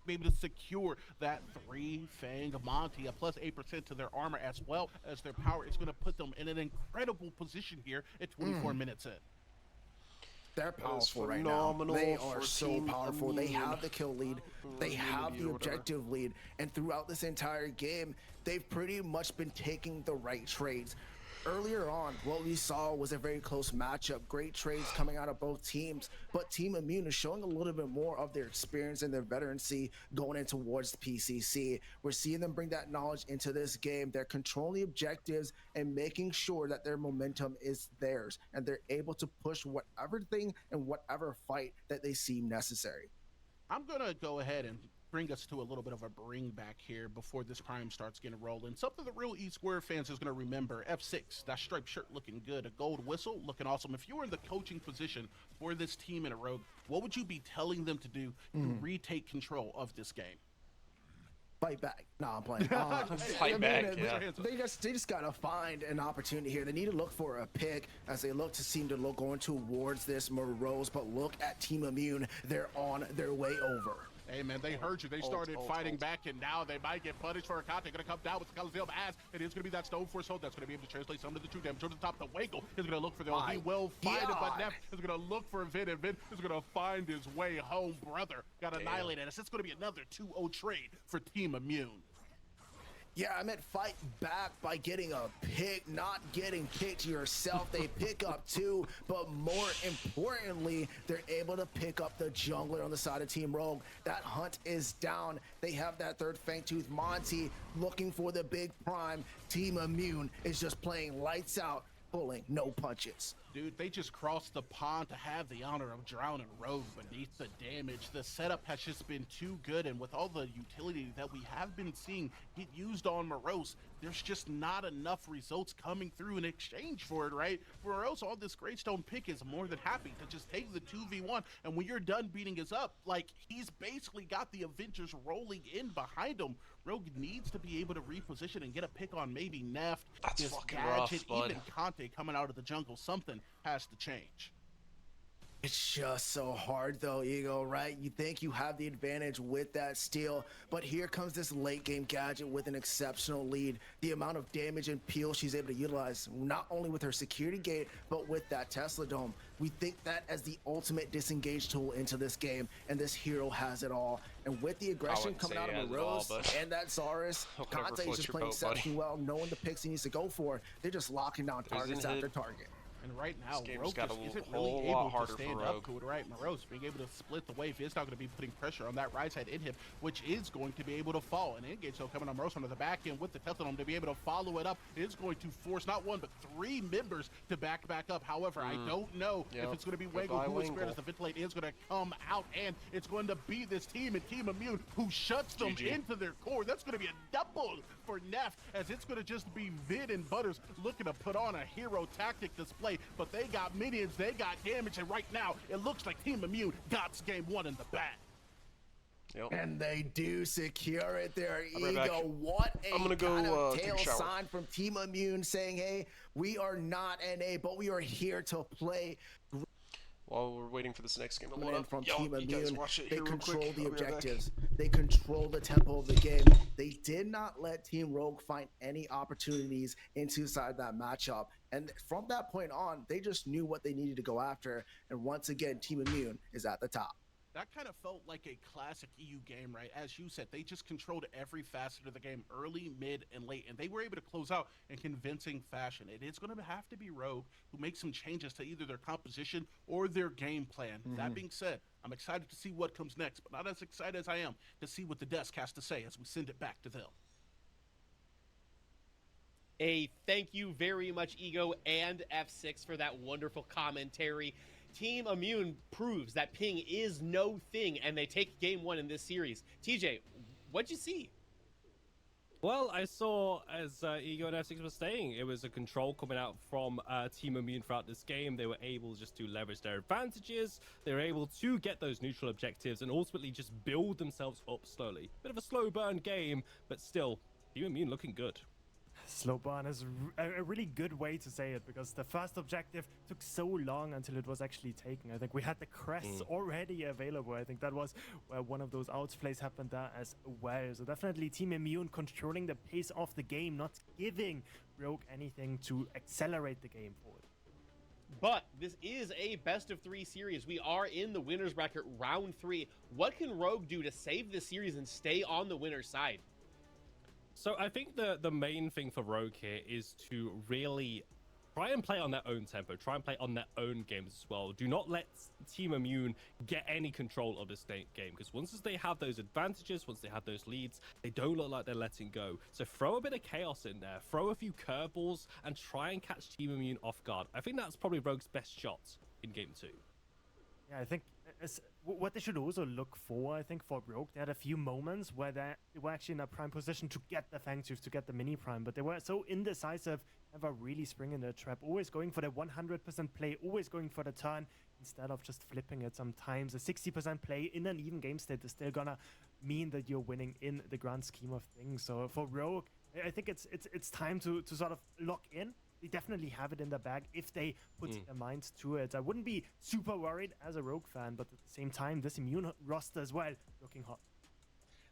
Be able to secure that 3 Fang Monty, a plus 8% to their armor as well as their power. It's gonna put them in an incredible position here at 24 minutes in. They're powerful right now. They are so powerful. They have the kill lead. They have the objective lead. And throughout this entire game, they've pretty much been taking the right trades. Earlier on, what we saw was a very close matchup. Great trades coming out of both teams, but Team Immune is showing a little bit more of their experience and their veterancy going in towards the PCC. We're seeing them bring that knowledge into this game. They're controlling the objectives and making sure that their momentum is theirs, and they're able to push whatever thing and whatever fight that they seem necessary. I'm gonna go ahead and bring us to a little bit of a bring back here before this prime starts getting rolling. Something the real E-Square fans is going to remember. F6, that striped shirt looking good, a gold whistle looking awesome. If you were in the coaching position for this team in a Rogue, what would you be telling them to do to retake control of this game? Fight back. No, I'm playing. Fight back, yeah. They just gotta find an opportunity here. They need to look for a pick as they look to seem to look going towards this Morose, but look at Team Immune. They're on their way over. Hey, man, they heard you. They started fighting back, and now they might get punished for a count. They're going to come down with the Coliseum as it is going to be that Stone Force hold that's going to be able to translate some of the true damage. Over the top, the Wangle is going to look for the He will find it, but Neff is going to look for Vin, and Vin is going to find his way home, brother. Got annihilated. It's going to be another 2-0 trade for Team Immune. Yeah, I meant fight back by getting a pick, not getting picked yourself. They pick up 2, but more importantly, they're able to pick up the jungler on the side of Team Rogue. That hunt is down. They have that third Fangtooth Monty looking for the big prime. Team Immune is just playing lights out, pulling no punches. Dude, they just crossed the pond to have the honor of drowning Rogue beneath the damage. The setup has just been too good, and with all the utility that we have been seeing get used on Morose, there's just not enough results coming through in exchange for it, right? Morose on this Greystone pick is more than happy to just take the 2v1, and when you're done beating us up, like, he's basically got the Avengers rolling in behind him. Rogue needs to be able to reposition and get a pick on maybe Neff. That's fucking rough, bud. Even Kante coming out of the jungle. Something has to change. It's just so hard though, Ego, right? You think you have the advantage with that steal, but here comes this late game gadget with an exceptional lead. The amount of damage and peel she's able to utilize, not only with her security gate, but with that Tesla Dome. We think that as the ultimate disengage tool into this game, and this hero has it all. And with the aggression coming out of Morose and that Zarus, Kante is just playing exceptionally well, knowing the picks he needs to go for. They're just locking down targets after target. And right now, Rogue got isn't really able to stand up to it, right? Morose being able to split the wave is not going to be putting pressure on that right side in him, which is going to be able to fall. And Engage, so coming on Morose onto the back end with the Tesla Dome to be able to follow it up is going to force not 1, but 3 members to back up. However, I don't know if it's going to be Wangle who is spared as the Ventilate is going to come out, and it's going to be this team and Team Immune who shuts them into their core. That's going to be a double for Neff, as it's going to just be Vid and Butters looking to put on a hero tactic display, but they got minions, they got damage, and right now it looks like Team Immune got game 1 in the bag. And they do secure it there. Ego, what a kind of tail sign from Team Immune saying, hey, we are not NA, but we are here to play. While we're waiting for this next game to load up, from Team Immune, they control the objectives. They control the tempo of the game. They did not let Team Rogue find any opportunities inside that matchup. And from that point on, they just knew what they needed to go after. And once again, Team Immune is at the top. That kind of felt like a classic EU game, right? As you said, they just controlled every facet of the game, early, mid, and late, and they were able to close out in convincing fashion. It is going to have to be Rogue who makes some changes to either their composition or their game plan. That being said, I'm excited to see what comes next, but not as excited as I am to see what the desk has to say as we send it back to them. A thank you very much, Ego and F6, for that wonderful commentary. Team Immune proves that ping is no thing, and they take game 1 in this series. TJ, what'd you see? Well, I saw, as Ego and F6 were saying, it was a control coming out from Team Immune throughout this game. They were able just to leverage their advantages. They were able to get those neutral objectives and ultimately just build themselves up slowly. Bit of a slow burn game, but still, Team Immune looking good. Slow burn is a really good way to say it, because the first objective took so long until it was actually taken. I think we had the crests already available. I think that was where one of those outplays happened there as well. So definitely Team Immune controlling the pace of the game, not giving Rogue anything to accelerate the game forward. But this is a best-of-3 series. We are in the winner's bracket, round 3. What can Rogue do to save this series and stay on the winner's side? So I think the main thing for Rogue here is to really try and play on their own tempo, try and play on their own games as well. Do not let Team Immune get any control of this game, because once they have those advantages, once they have those leads, they don't look like they're letting go. So throw a bit of chaos in there, throw a few curveballs, and try and catch Team Immune off guard. I think that's probably Rogue's best shot in game 2. Yeah, I think what they should also look for, I think, for Rogue, they had a few moments where they were actually in a prime position to get the Fang Tooth, to get the mini prime, but they were so indecisive, never really springing the trap, always going for the 100% play, always going for the turn, instead of just flipping it sometimes. A 60% play in an even game state is still gonna mean that you're winning in the grand scheme of things. So for Rogue, I think it's time to sort of lock in. They definitely have it in the bag if they put their minds to it. I wouldn't be super worried as a Rogue fan, but at the same time, this Immune roster as well, looking hot.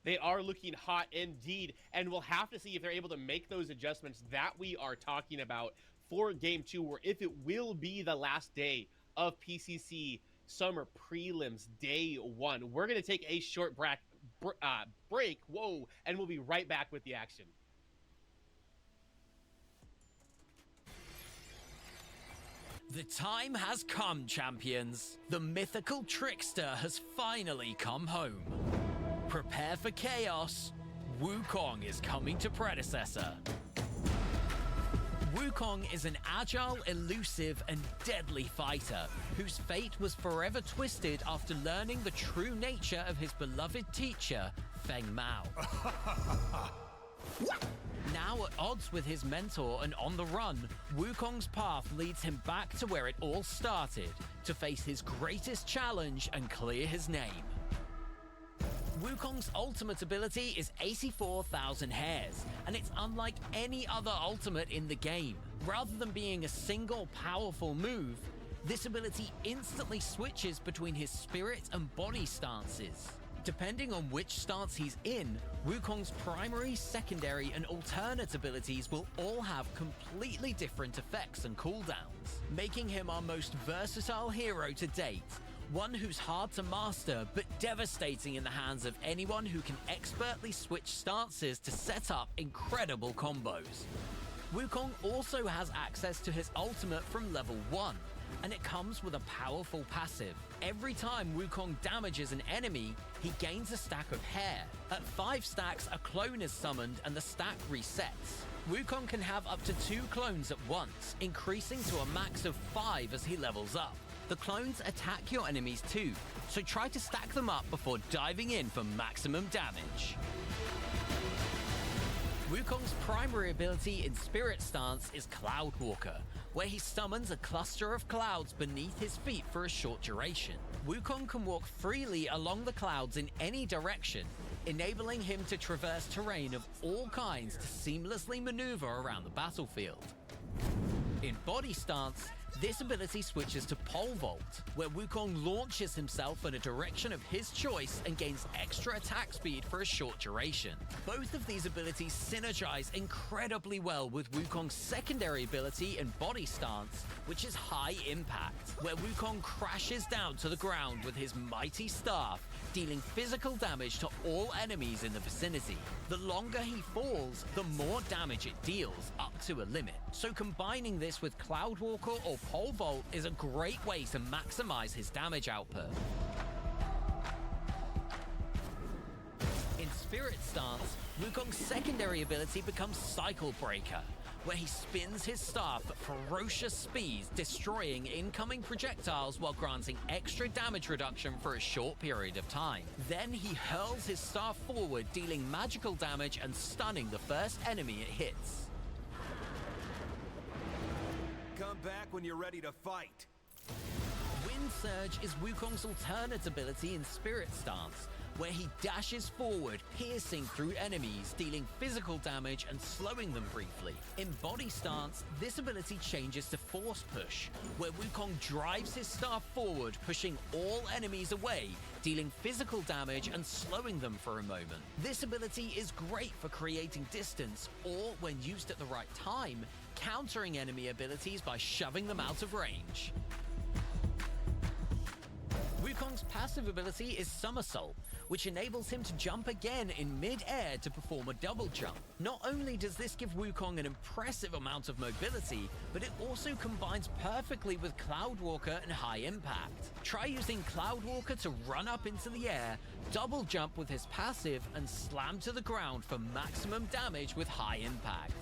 They are looking hot indeed, and we'll have to see if they're able to make those adjustments that we are talking about for game 2, or if it will be the last day of PCC Summer Prelims Day 1. We're going to take a short break, and we'll be right back with the action. The time has come, champions. The mythical trickster has finally come home. Prepare for chaos. Wukong is coming to Predecessor. Wukong is an agile, elusive, and deadly fighter whose fate was forever twisted after learning the true nature of his beloved teacher, Feng Mao. Now at odds with his mentor and on the run, Wukong's path leads him back to where it all started, to face his greatest challenge and clear his name. Wukong's ultimate ability is 84,000 hairs, and it's unlike any other ultimate in the game. Rather than being a single powerful move, this ability instantly switches between his spirit and body stances. Depending on which stance he's in, Wukong's primary, secondary, and alternate abilities will all have completely different effects and cooldowns, making him our most versatile hero to date. One who's hard to master, but devastating in the hands of anyone who can expertly switch stances to set up incredible combos. Wukong also has access to his ultimate from level 1, and it comes with a powerful passive. Every time Wukong damages an enemy, he gains a stack of hair. At 5 stacks, a clone is summoned and the stack resets. Wukong can have up to 2 clones at once, increasing to a max of 5 as he levels up. The clones attack your enemies too, so try to stack them up before diving in for maximum damage. Wukong's primary ability in Spirit Stance is Cloud Walker, where he summons a cluster of clouds beneath his feet for a short duration. Wukong can walk freely along the clouds in any direction, enabling him to traverse terrain of all kinds to seamlessly maneuver around the battlefield. In Body Stance, This ability switches to Pole Vault, where Wukong launches himself in a direction of his choice and gains extra attack speed for a short duration. Both of these abilities synergize incredibly well with Wukong's secondary ability in Body Stance, which is High Impact, where Wukong crashes down to the ground with his mighty staff, dealing physical damage to all enemies in the vicinity. The longer he falls, the more damage it deals, up to a limit. So combining this with Cloudwalker or Pole Vault is a great way to maximize his damage output. In Spirit Stance, Wukong's secondary ability becomes Cycle Breaker, where he spins his staff at ferocious speeds, destroying incoming projectiles while granting extra damage reduction for a short period of time. Then he hurls his staff forward, dealing magical damage and stunning the first enemy it hits. Come back when you're ready to fight. Wind Surge is Wukong's alternate ability in Spirit Stance, where he dashes forward, piercing through enemies, dealing physical damage and slowing them briefly. In Body Stance, this ability changes to Force Push, where Wukong drives his staff forward, pushing all enemies away, dealing physical damage and slowing them for a moment. This ability is great for creating distance, or when used at the right time, countering enemy abilities by shoving them out of range. Wukong's passive ability is Somersault, which enables him to jump again in mid-air to perform a double jump. Not only does this give Wukong an impressive amount of mobility, but it also combines perfectly with Cloudwalker and High Impact. Try using Cloudwalker to run up into the air, double jump with his passive, and slam to the ground for maximum damage with High Impact.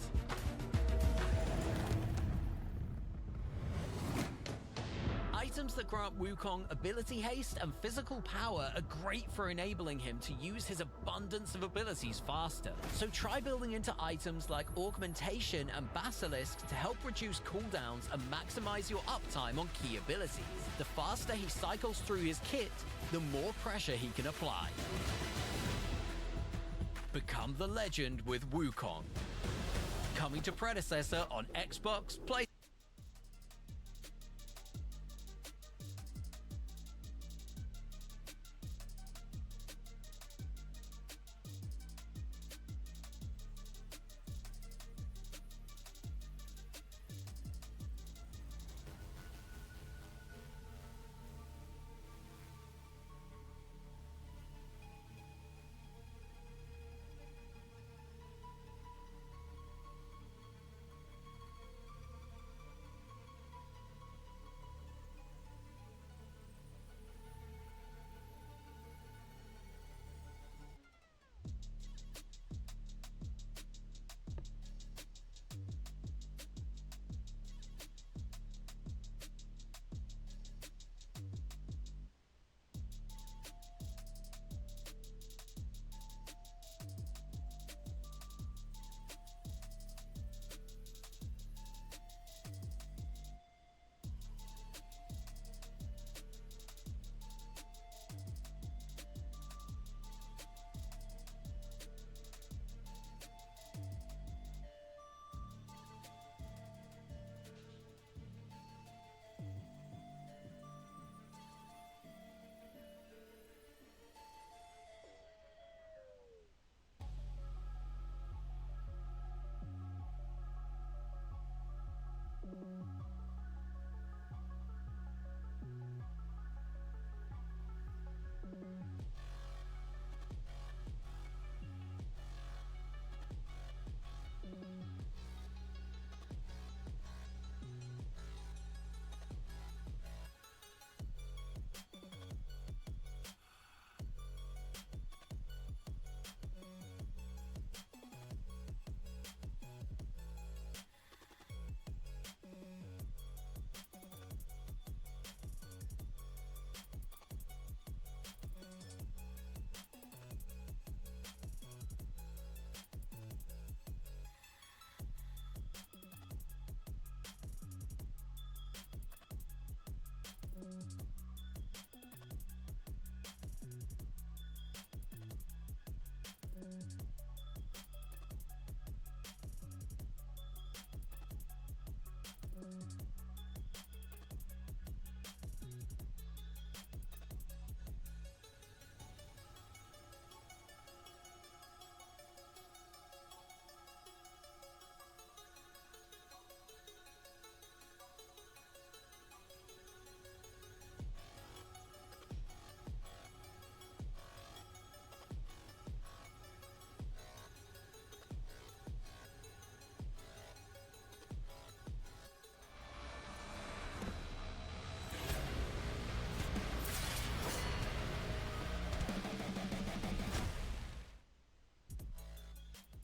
Items that grant Wukong ability haste and physical power are great for enabling him to use his abundance of abilities faster. So try building into items like Augmentation and Basilisk to help reduce cooldowns and maximize your uptime on key abilities. The faster he cycles through his kit, the more pressure he can apply. Become the legend with Wukong. Coming to Predecessor on Xbox, PlayStation.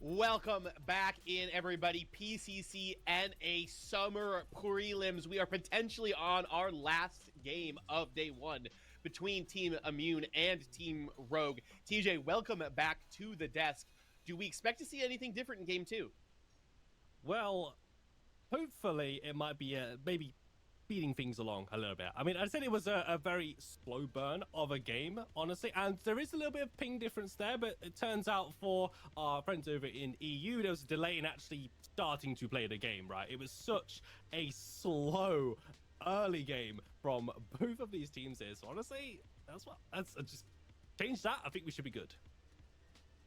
Welcome back in, everybody. PCC NA Summer Prelims. We are potentially on our last game of day one between Team Immune and Team Rogue. TJ, welcome back to the desk. Do we expect to see anything different in game two? Well, hopefully it might be maybe speeding things along a little bit. I mean, I said it was a very slow burn of a game, honestly, and there is a little bit of ping difference there, but it turns out for our friends over in EU, there was a delay in actually starting to play the game, right? It was such a slow early game from both of these teams here, so honestly, that's just change that. I think we should be good.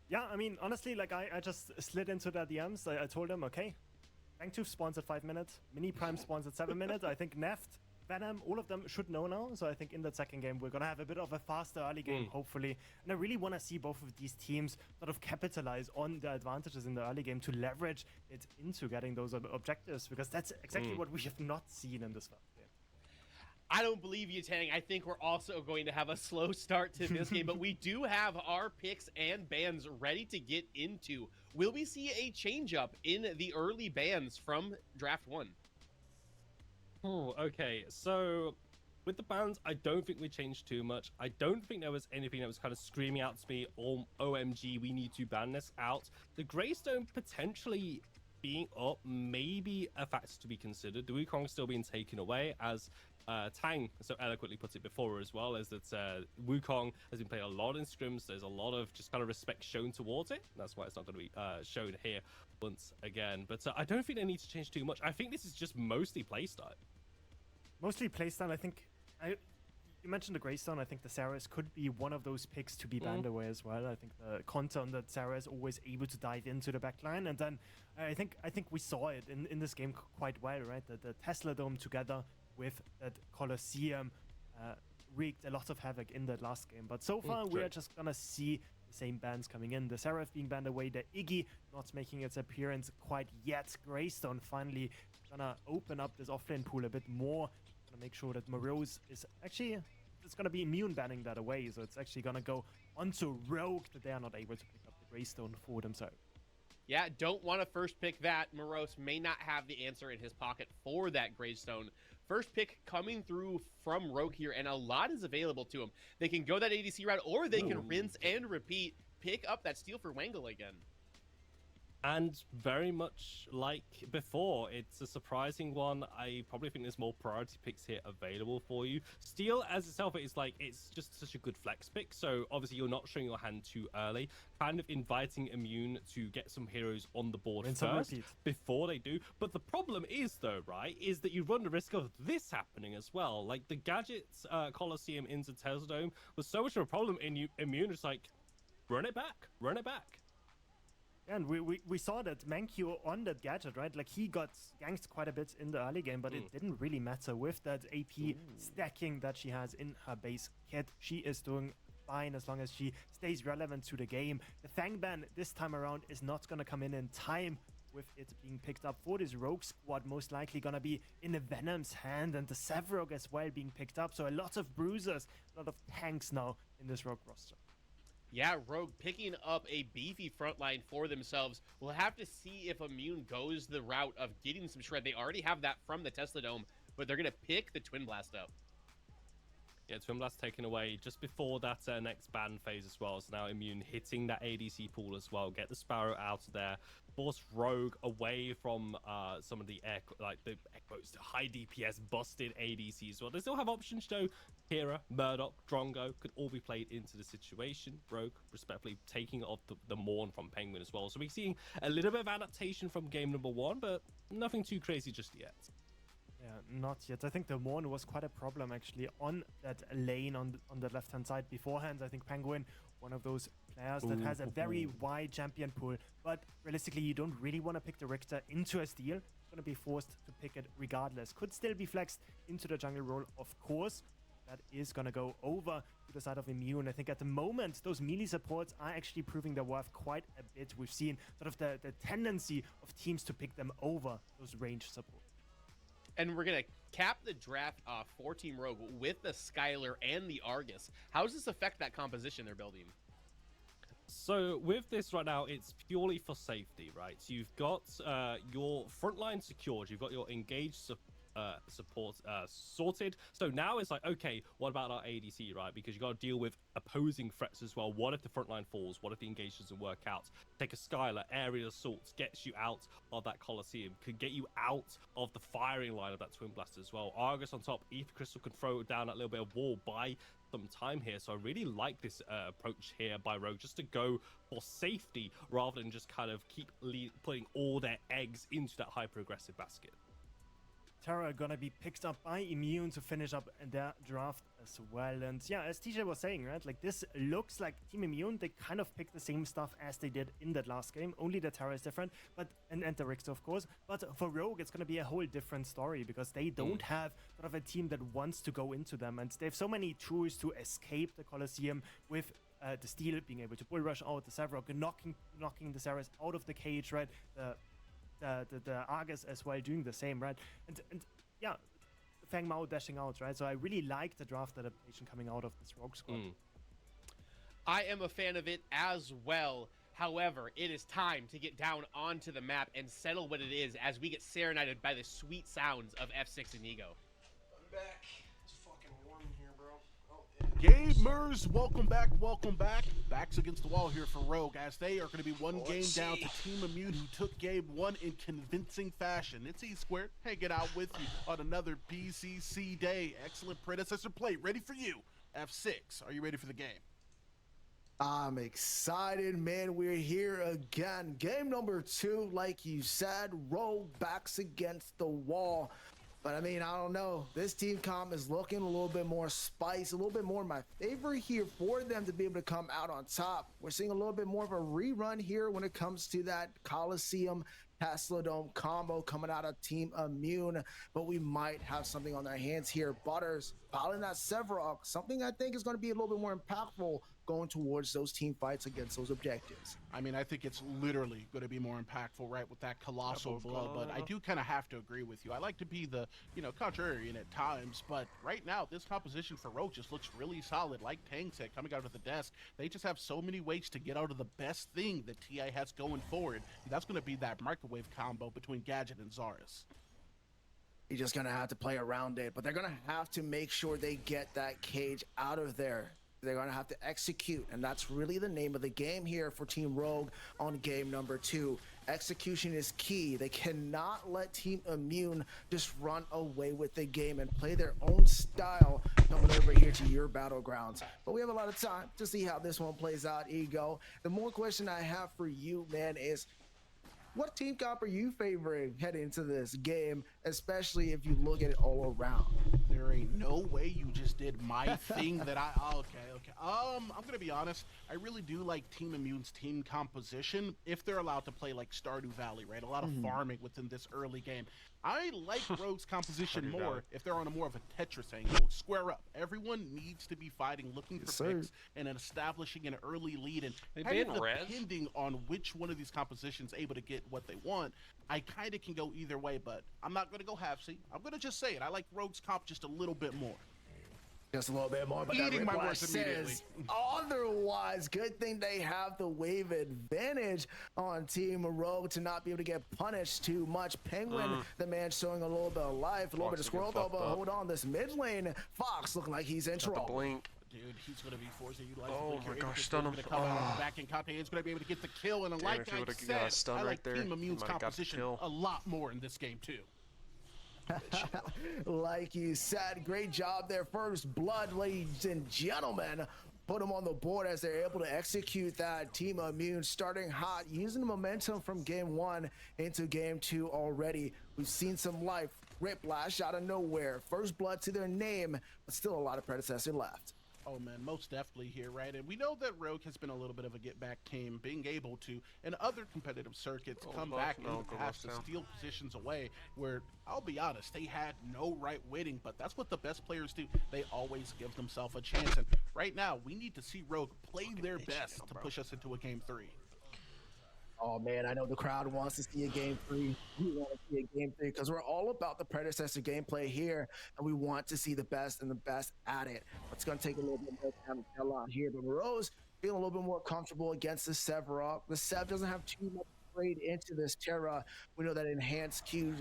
Yeah, I mean, honestly, like I just slid into their DMs. I told them, okay, Fangtooth spawns at 5 minutes, Mini Prime spawns at 7 minutes. I think Neft, Venom, all of them should know now. So I think in that second game, we're going to have a bit of a faster early game, hopefully. And I really want to see both of these teams sort of capitalize on the advantages in the early game to leverage it into getting those objectives, because that's exactly what we have not seen in this first game. I don't believe you, Tang. I think we're also going to have a slow start to this game, but we do have our picks and bans ready to get into. Will we see a change up in the early bans from Draft 1? Oh, okay. So with the bans, I don't think we changed too much. I don't think there was anything that was kind of screaming out to me, oh, OMG, we need to ban this out. The Greystone potentially being up, maybe a factor to be considered. The Wukong still being taken away, as Tang so eloquently put it before as well, is that Wukong has been playing a lot in scrims. There's a lot of just kind of respect shown towards it. That's why it's not going to be shown here once again. But I don't think they need to change too much. I think this is just mostly playstyle. Mostly playstyle. I think you mentioned the Greystone. I think the Saras could be one of those picks to be banned away as well. I think the content that Sarah is always able to dive into the backline, and then I think we saw it in this game quite well, right? The Tesla Dome together with that Colosseum wreaked a lot of havoc in that last game. But so far, we are just gonna see the same bans coming in. The Seraph being banned away, the Iggy not making its appearance quite yet. Greystone finally gonna open up this offlane pool a bit more. Gonna make sure that Morose is actually, it's gonna be Immune banning that away, so it's actually gonna go onto Rogue that they are not able to pick up the Greystone for themselves. Yeah, don't want to first pick that. Morose may not have the answer in his pocket for that Greystone. First pick coming through from Rogue here, and a lot is available to him. They can go that ADC route, or they can rinse and repeat, pick up that steal for Wangle again. And very much like before, it's a surprising one. I probably think there's more priority picks here available for you. Steel as itself is like, it's just such a good flex pick. So obviously you're not showing your hand too early, kind of inviting Immune to get some heroes on the board first before they do. But the problem is though, right, is that you run the risk of this happening as well. Like the Gadgets Colosseum into Tesla Dome was so much of a problem in Immune. It's like, run it back, run it back. And we saw that Mankyo on that gadget, right? Like he got ganked quite a bit in the early game, but it didn't really matter with that AP stacking that she has in her base kit. She is doing fine as long as she stays relevant to the game. The Fang ban this time around is not going to come in time with it being picked up for this Rogue squad, most likely going to be in the Venom's hand, and the Sevrog as well being picked up. So a lot of bruisers, a lot of tanks now in this Rogue roster. Yeah, Rogue picking up a beefy frontline for themselves. We'll have to see if Immune goes the route of getting some shred. They already have that from the Tesla Dome, but they're going to pick the Twin Blast up. Yeah, Twin Blast taken away just before that next ban phase as well. So now Immune hitting that ADC pool as well. Get the Sparrow out of there. Force Rogue away from some of the high DPS busted ADCs as well. They still have options though. Kira, Murdoch, Drongo could all be played into the situation. Rogue respectfully taking off the Morn from Penguin as well. So we're seeing a little bit of adaptation from game number one, but nothing too crazy just yet. Yeah, not yet. I think the Morn was quite a problem actually on that lane on the left-hand side beforehand. I think Penguin, one of those players that has a very wide champion pool, but realistically you don't really want to pick the Richter into a steal. Going to be forced to pick it regardless. Could still be flexed into the jungle role, of course. That is going to go over to the side of Immune. I think at the moment, those melee supports are actually proving their worth quite a bit. We've seen sort of the tendency of teams to pick them over those ranged supports. And we're going to cap the draft off for Team Rogue with the Skylar and the Argus. How does this affect that composition they're building? So with this right now, it's purely for safety, right? So you've got your front line secured, you've got your engaged support sorted. So now it's like, okay, what about our ADC, right? Because you got to deal with opposing threats as well. What if the front line falls? What if the engage doesn't work out? Take a Skylar, aerial assaults, gets you out of that Colosseum, could get you out of the firing line of that Twin Blast as well. Argus on top, Ether Crystal can throw down that little bit of wall by some time here. So I really like this approach here by Rogue, just to go for safety rather than just kind of keep putting all their eggs into that hyper aggressive basket. Terra gonna be picked up by Immune to finish up their draft as well. And yeah, as TJ was saying, right, like this looks like Team Immune, they kind of picked the same stuff as they did in that last game, only the Terra is different, but and the Rixter, of course. But for Rogue, it's gonna be a whole different story because they don't have sort of a team that wants to go into them, and they have so many tools to escape the Colosseum with the Steel being able to bull rush out, the Sevrog knocking the Ceres out of the cage, right? The Argus as well doing the same, right? And yeah, Fang Mao dashing out, right? So I really like the draft adaptation coming out of this Rogue squad. I am a fan of it as well. However, it is time to get down onto the map and settle what it is as we get serenaded by the sweet sounds of F6 and Ego. I'm back. It's fucking warm in here, bro. Gamers, welcome back, welcome back. Backs against the wall here for Rogue, as they are going to be one game down to Team Immune, who took game one in convincing fashion. It's E-Squared hanging out with you on another PCC day. Excellent predecessor play, ready for you. F6, are you ready for the game? I'm excited, man. We're here again. Game number 2, like you said, Rogue backs against the wall. But I mean, I don't know. This team comp is looking a little bit more spice, a little bit more in my favor here for them to be able to come out on top. We're seeing a little bit more of a rerun here when it comes to that Coliseum Tesla Dome combo coming out of Team Immune, but we might have something on their hands here. Butters piling that Sevrog, something I think is going to be a little bit more impactful going towards those team fights against those objectives. I mean, I think it's literally going to be more impactful, right, with that colossal blow, but I do kind of have to agree with you. I like to be the, contrarian at times, but right now, this composition for Rogue just looks really solid. Like Tang said, coming out of the desk, they just have so many ways to get out of the best thing that TI has going forward. And that's going to be that microwave combo between Gadget and Zarus. You're just going to have to play around it, but they're going to have to make sure they get that cage out of there. They're going to have to execute, and that's really the name of the game here for Team Rogue on game number 2. Execution is key. They cannot let Team Immune just run away with the game and play their own style coming over here to your battlegrounds. But we have a lot of time to see how this one plays out, Ego. The more question I have for you, man, is what team comp are you favoring heading into this game, especially if you look at it all around? There ain't no way you just did my thing that okay. I'm gonna be honest. I really do like Team Immune's team composition if they're allowed to play like Stardew Valley, right? A lot of farming within this early game. I like Rogue's composition more if they're on a more of a Tetris angle. Square up. Everyone needs to be fighting, looking for picks, and then establishing an early lead. And depending on which one of these compositions able to get what they want, I kind of can go either way, but I'm not going to go halfsy. I'm going to just say it. I like Rogue's comp just a little bit more. Just a little bit more, but eating my words says otherwise. Good thing they have the wave advantage on Team Rogue to not be able to get punished too much. Penguin, the man showing a little bit of life, a little bit of squirrel though, but hold on, this mid lane, Fox looking like he's in trouble. Blink. Dude, he's going to be forcing you. Oh my gosh, stun him. Back in Conte is going to be able to get the kill, and like I said, I like Team Immune's composition a lot more in this game too. Like you said, great job there. First blood, ladies and gentlemen. Put them on the board as they're able to execute that. Team Immune starting hot, using the momentum from game 1 into game 2 already. We've seen some life. Whiplash out of nowhere. First blood to their name, but still a lot of predecessor left. Oh man, most definitely here, right? And we know that Rogue has been a little bit of a get-back team, being able to, in other competitive circuits, come back in the past to steal positions away, where, I'll be honest, they had no right winning, but that's what the best players do. They always give themselves a chance, and right now, we need to see Rogue play their best to push us into a game 3. Oh man, I know the crowd wants to see a game 3. We want to see a game 3 because we're all about the predecessor gameplay here, and we want to see the best and the best at it. It's going to take a little bit more time to tell out here, but Rose feeling a little bit more comfortable against the Sevarog. The Sev doesn't have too much trade into this Terra. We know that enhanced Qs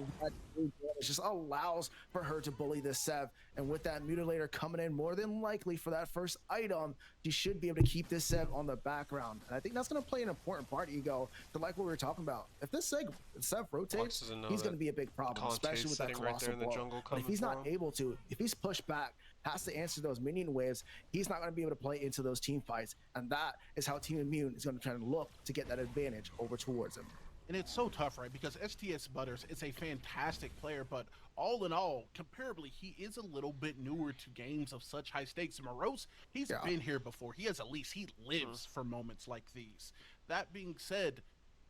just allows for her to bully the Sev, and with that Mutilator coming in more than likely for that first item, you should be able to keep this Sev on the background. And I think that's going to play an important part, Ego, to like what we were talking about. If this Sev rotates, he's going to be a big problem, especially with that colossal blow. But if he's not able to, if he's pushed back, has to answer those minion waves, he's not going to be able to play into those team fights, and that is how Team Immune is going to try to look to get that advantage over towards him. And it's so tough, right? Because STS Butters is a fantastic player, but all in all, comparably, he is a little bit newer to games of such high stakes. Morose, he's been here before. He lives for moments like these. That being said,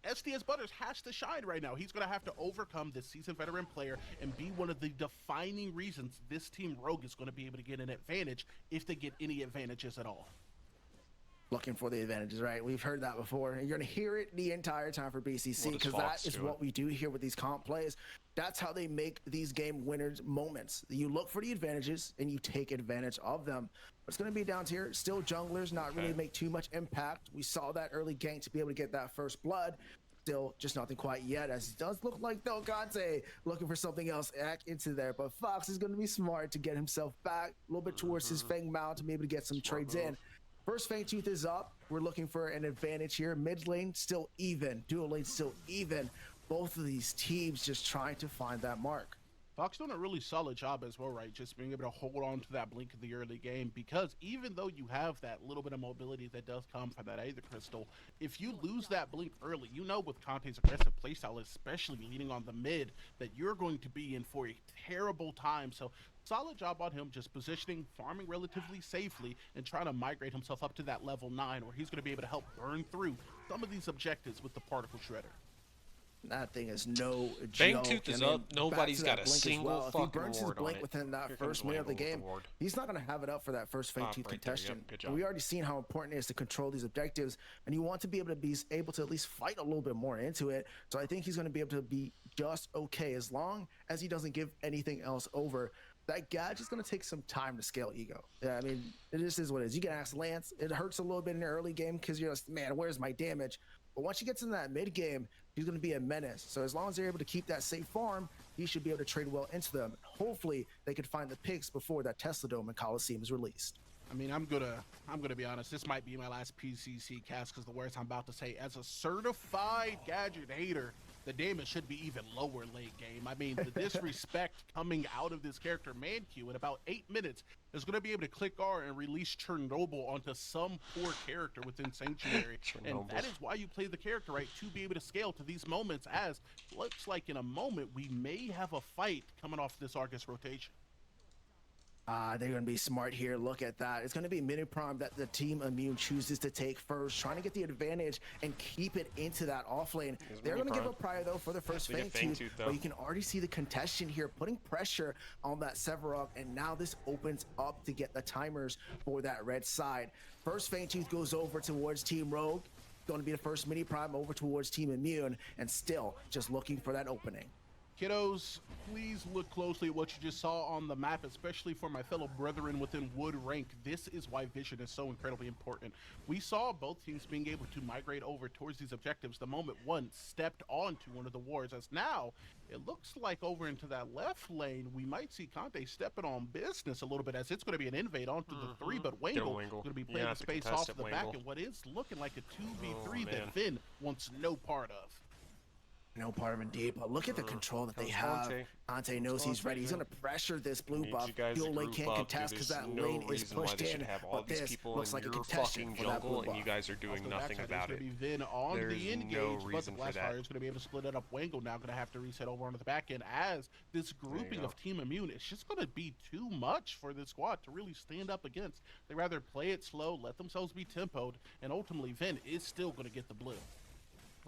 STS Butters has to shine right now. He's going to have to overcome this seasoned veteran player and be one of the defining reasons this Team Rogue is going to be able to get an advantage, if they get any advantages at all. Looking for the advantages, right? We've heard that before, and you're going to hear it the entire time for BCC, because that is what we do here with these comp plays. That's how they make these game winners moments. You look for the advantages and you take advantage of them. But it's going to be down here. Still junglers not really make too much impact. We saw that early gank to be able to get that first blood. Still just nothing quite yet, as it does look like Delgante looking for something else back into there. But Fox is going to be smart to get himself back a little bit towards his Fang Mount to be able to get some trades in. First Fangtooth is up. We're looking for an advantage here. Mid lane still even. Dual lane still even. Both of these teams just trying to find that mark. Fox doing a really solid job as well, right? Just being able to hold on to that blink in the early game, because even though you have that little bit of mobility that does come from that Aether Crystal, if you lose that blink early, you know with Conte's aggressive playstyle, especially leaning on the mid, that you're going to be in for a terrible time. So solid job on him, just positioning, farming relatively safely, and trying to migrate himself up to that level 9, where he's going to be able to help burn through some of these objectives with the Particle Shredder. That thing is no joke. Fangtooth is up. Nobody's got a single fucking ward on it. If he burns his blink within that first minute of the game, he's not going to have it up for that first Fangtooth contestation. We already seen how important it is to control these objectives, and you want to be able to at least fight a little bit more into it. So I think he's going to be able to be just okay, as long as he doesn't give anything else over. That gadget's is going to take some time to scale Ego. Yeah, I mean, it just is what it is. You can ask Lance. It hurts a little bit in the early game because you're just, man, where's my damage? But once he gets in that mid game, he's going to be a menace. So as long as they're able to keep that safe farm, he should be able to trade well into them. Hopefully, they could find the picks before that Tesla Dome and Coliseum is released. I mean, I'm gonna be honest. This might be my last PCC cast, because the words I'm about to say, as a certified gadget hater, the damage should be even lower late game. I mean, the disrespect coming out of this character, Manq, in about 8 minutes is going to be able to click R and release Chernobyl onto some poor character within Sanctuary. And that is why you play the character, right? To be able to scale to these moments, as looks like in a moment we may have a fight coming off this Argus rotation. They're going to be smart here. Look at that. It's going to be mini prime that the Team Immune chooses to take first, trying to get the advantage and keep it into that off lane. They're going to give up prior, though, for the first Fangtooth, but you can already see the contention here, putting pressure on that Sevarog, and now this opens up to get the timers for that red side. First Fangtooth goes over towards Team Rogue, going to be the first mini prime over towards Team Immune, and still just looking for that opening. Kiddos, please look closely at what you just saw on the map, especially for my fellow brethren within Wood rank. This is why vision is so incredibly important. We saw both teams being able to migrate over towards these objectives the moment one stepped onto one of the wards, as now it looks like over into that left lane we might see Conte stepping on business a little bit, as it's going to be an invade onto the 3, but Wangle is going to be playing the space off the back in what is looking like a 2v3 that Finn wants no part of. No part of indeed, but look at the control that they have. Conte knows he's ready. He's going to pressure this blue buff. Dual lane can't contest because that lane is pushed in, but this looks like a contestation for that blue buff. And you guys are doing nothing about it. There's no reason for that. Blastfire is going to be able to split it up. Wango now going to have to reset over onto the back end, as this grouping of Team Immune, it's just going to be too much for this squad to really stand up against. They rather play it slow, let themselves be tempoed, and ultimately Vin is still going to get the blue.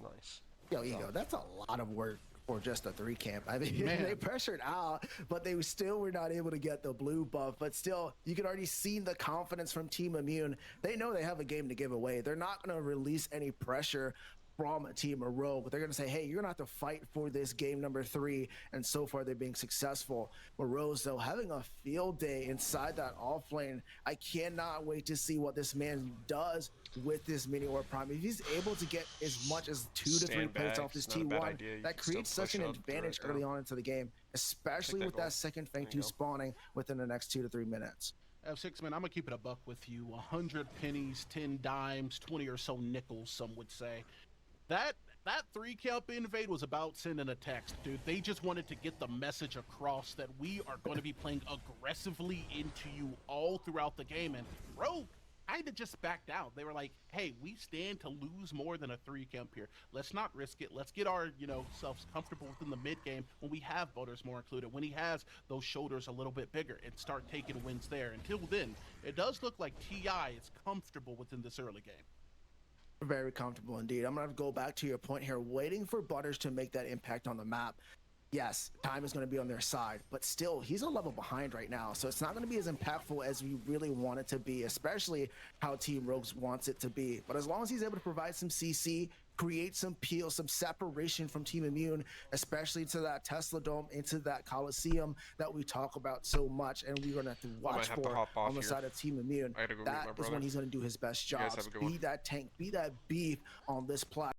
Nice. Yo, Ego, that's a lot of work for just a 3 camp. I mean, they pressured out, but they still were not able to get the blue buff. But still, you can already see the confidence from Team Immune. They know they have a game to give away. They're not going to release any pressure from Team Rogue, but they're going to say, hey, you're going to have to fight for this game number 3, and so far they're being successful. Morose, though, having a field day inside that off lane. I cannot wait to see what this man does with this mini orb prime. If he's able to get as much as 2 to 3 plates off this T1, that creates such an advantage early on into the game, especially with that second Fang 2 spawning within the next 2 to 3 minutes. F6, man, I'm gonna keep it a buck with you. 100 pennies, 10 dimes, 20 or so nickels, some would say. That 3-camp invade was about sending a text, dude. They just wanted to get the message across that we are going to be playing aggressively into you all throughout the game. And Rogue kind of just backed out. They were like, hey, we stand to lose more than a 3-camp here. Let's not risk it. Let's get our, selves comfortable within the mid game when we have voters more included, when he has those shoulders a little bit bigger, and start taking wins there. Until then, it does look like TI is comfortable within this early game. Very comfortable indeed. I'm going to go back to your point here, waiting for Butters to make that impact on the map. Yes, time is going to be on their side, but still, he's a level behind right now, so it's not going to be as impactful as we really want it to be, especially how Team Rogues wants it to be. But as long as he's able to provide some CC, create some peel, some separation from Team Immune, especially to that Tesla Dome, into that Coliseum that we talk about so much, and we're going to have to watch for on the side of Team Immune. That is when he's going to do his best job. Be that tank, be that beef on this platform.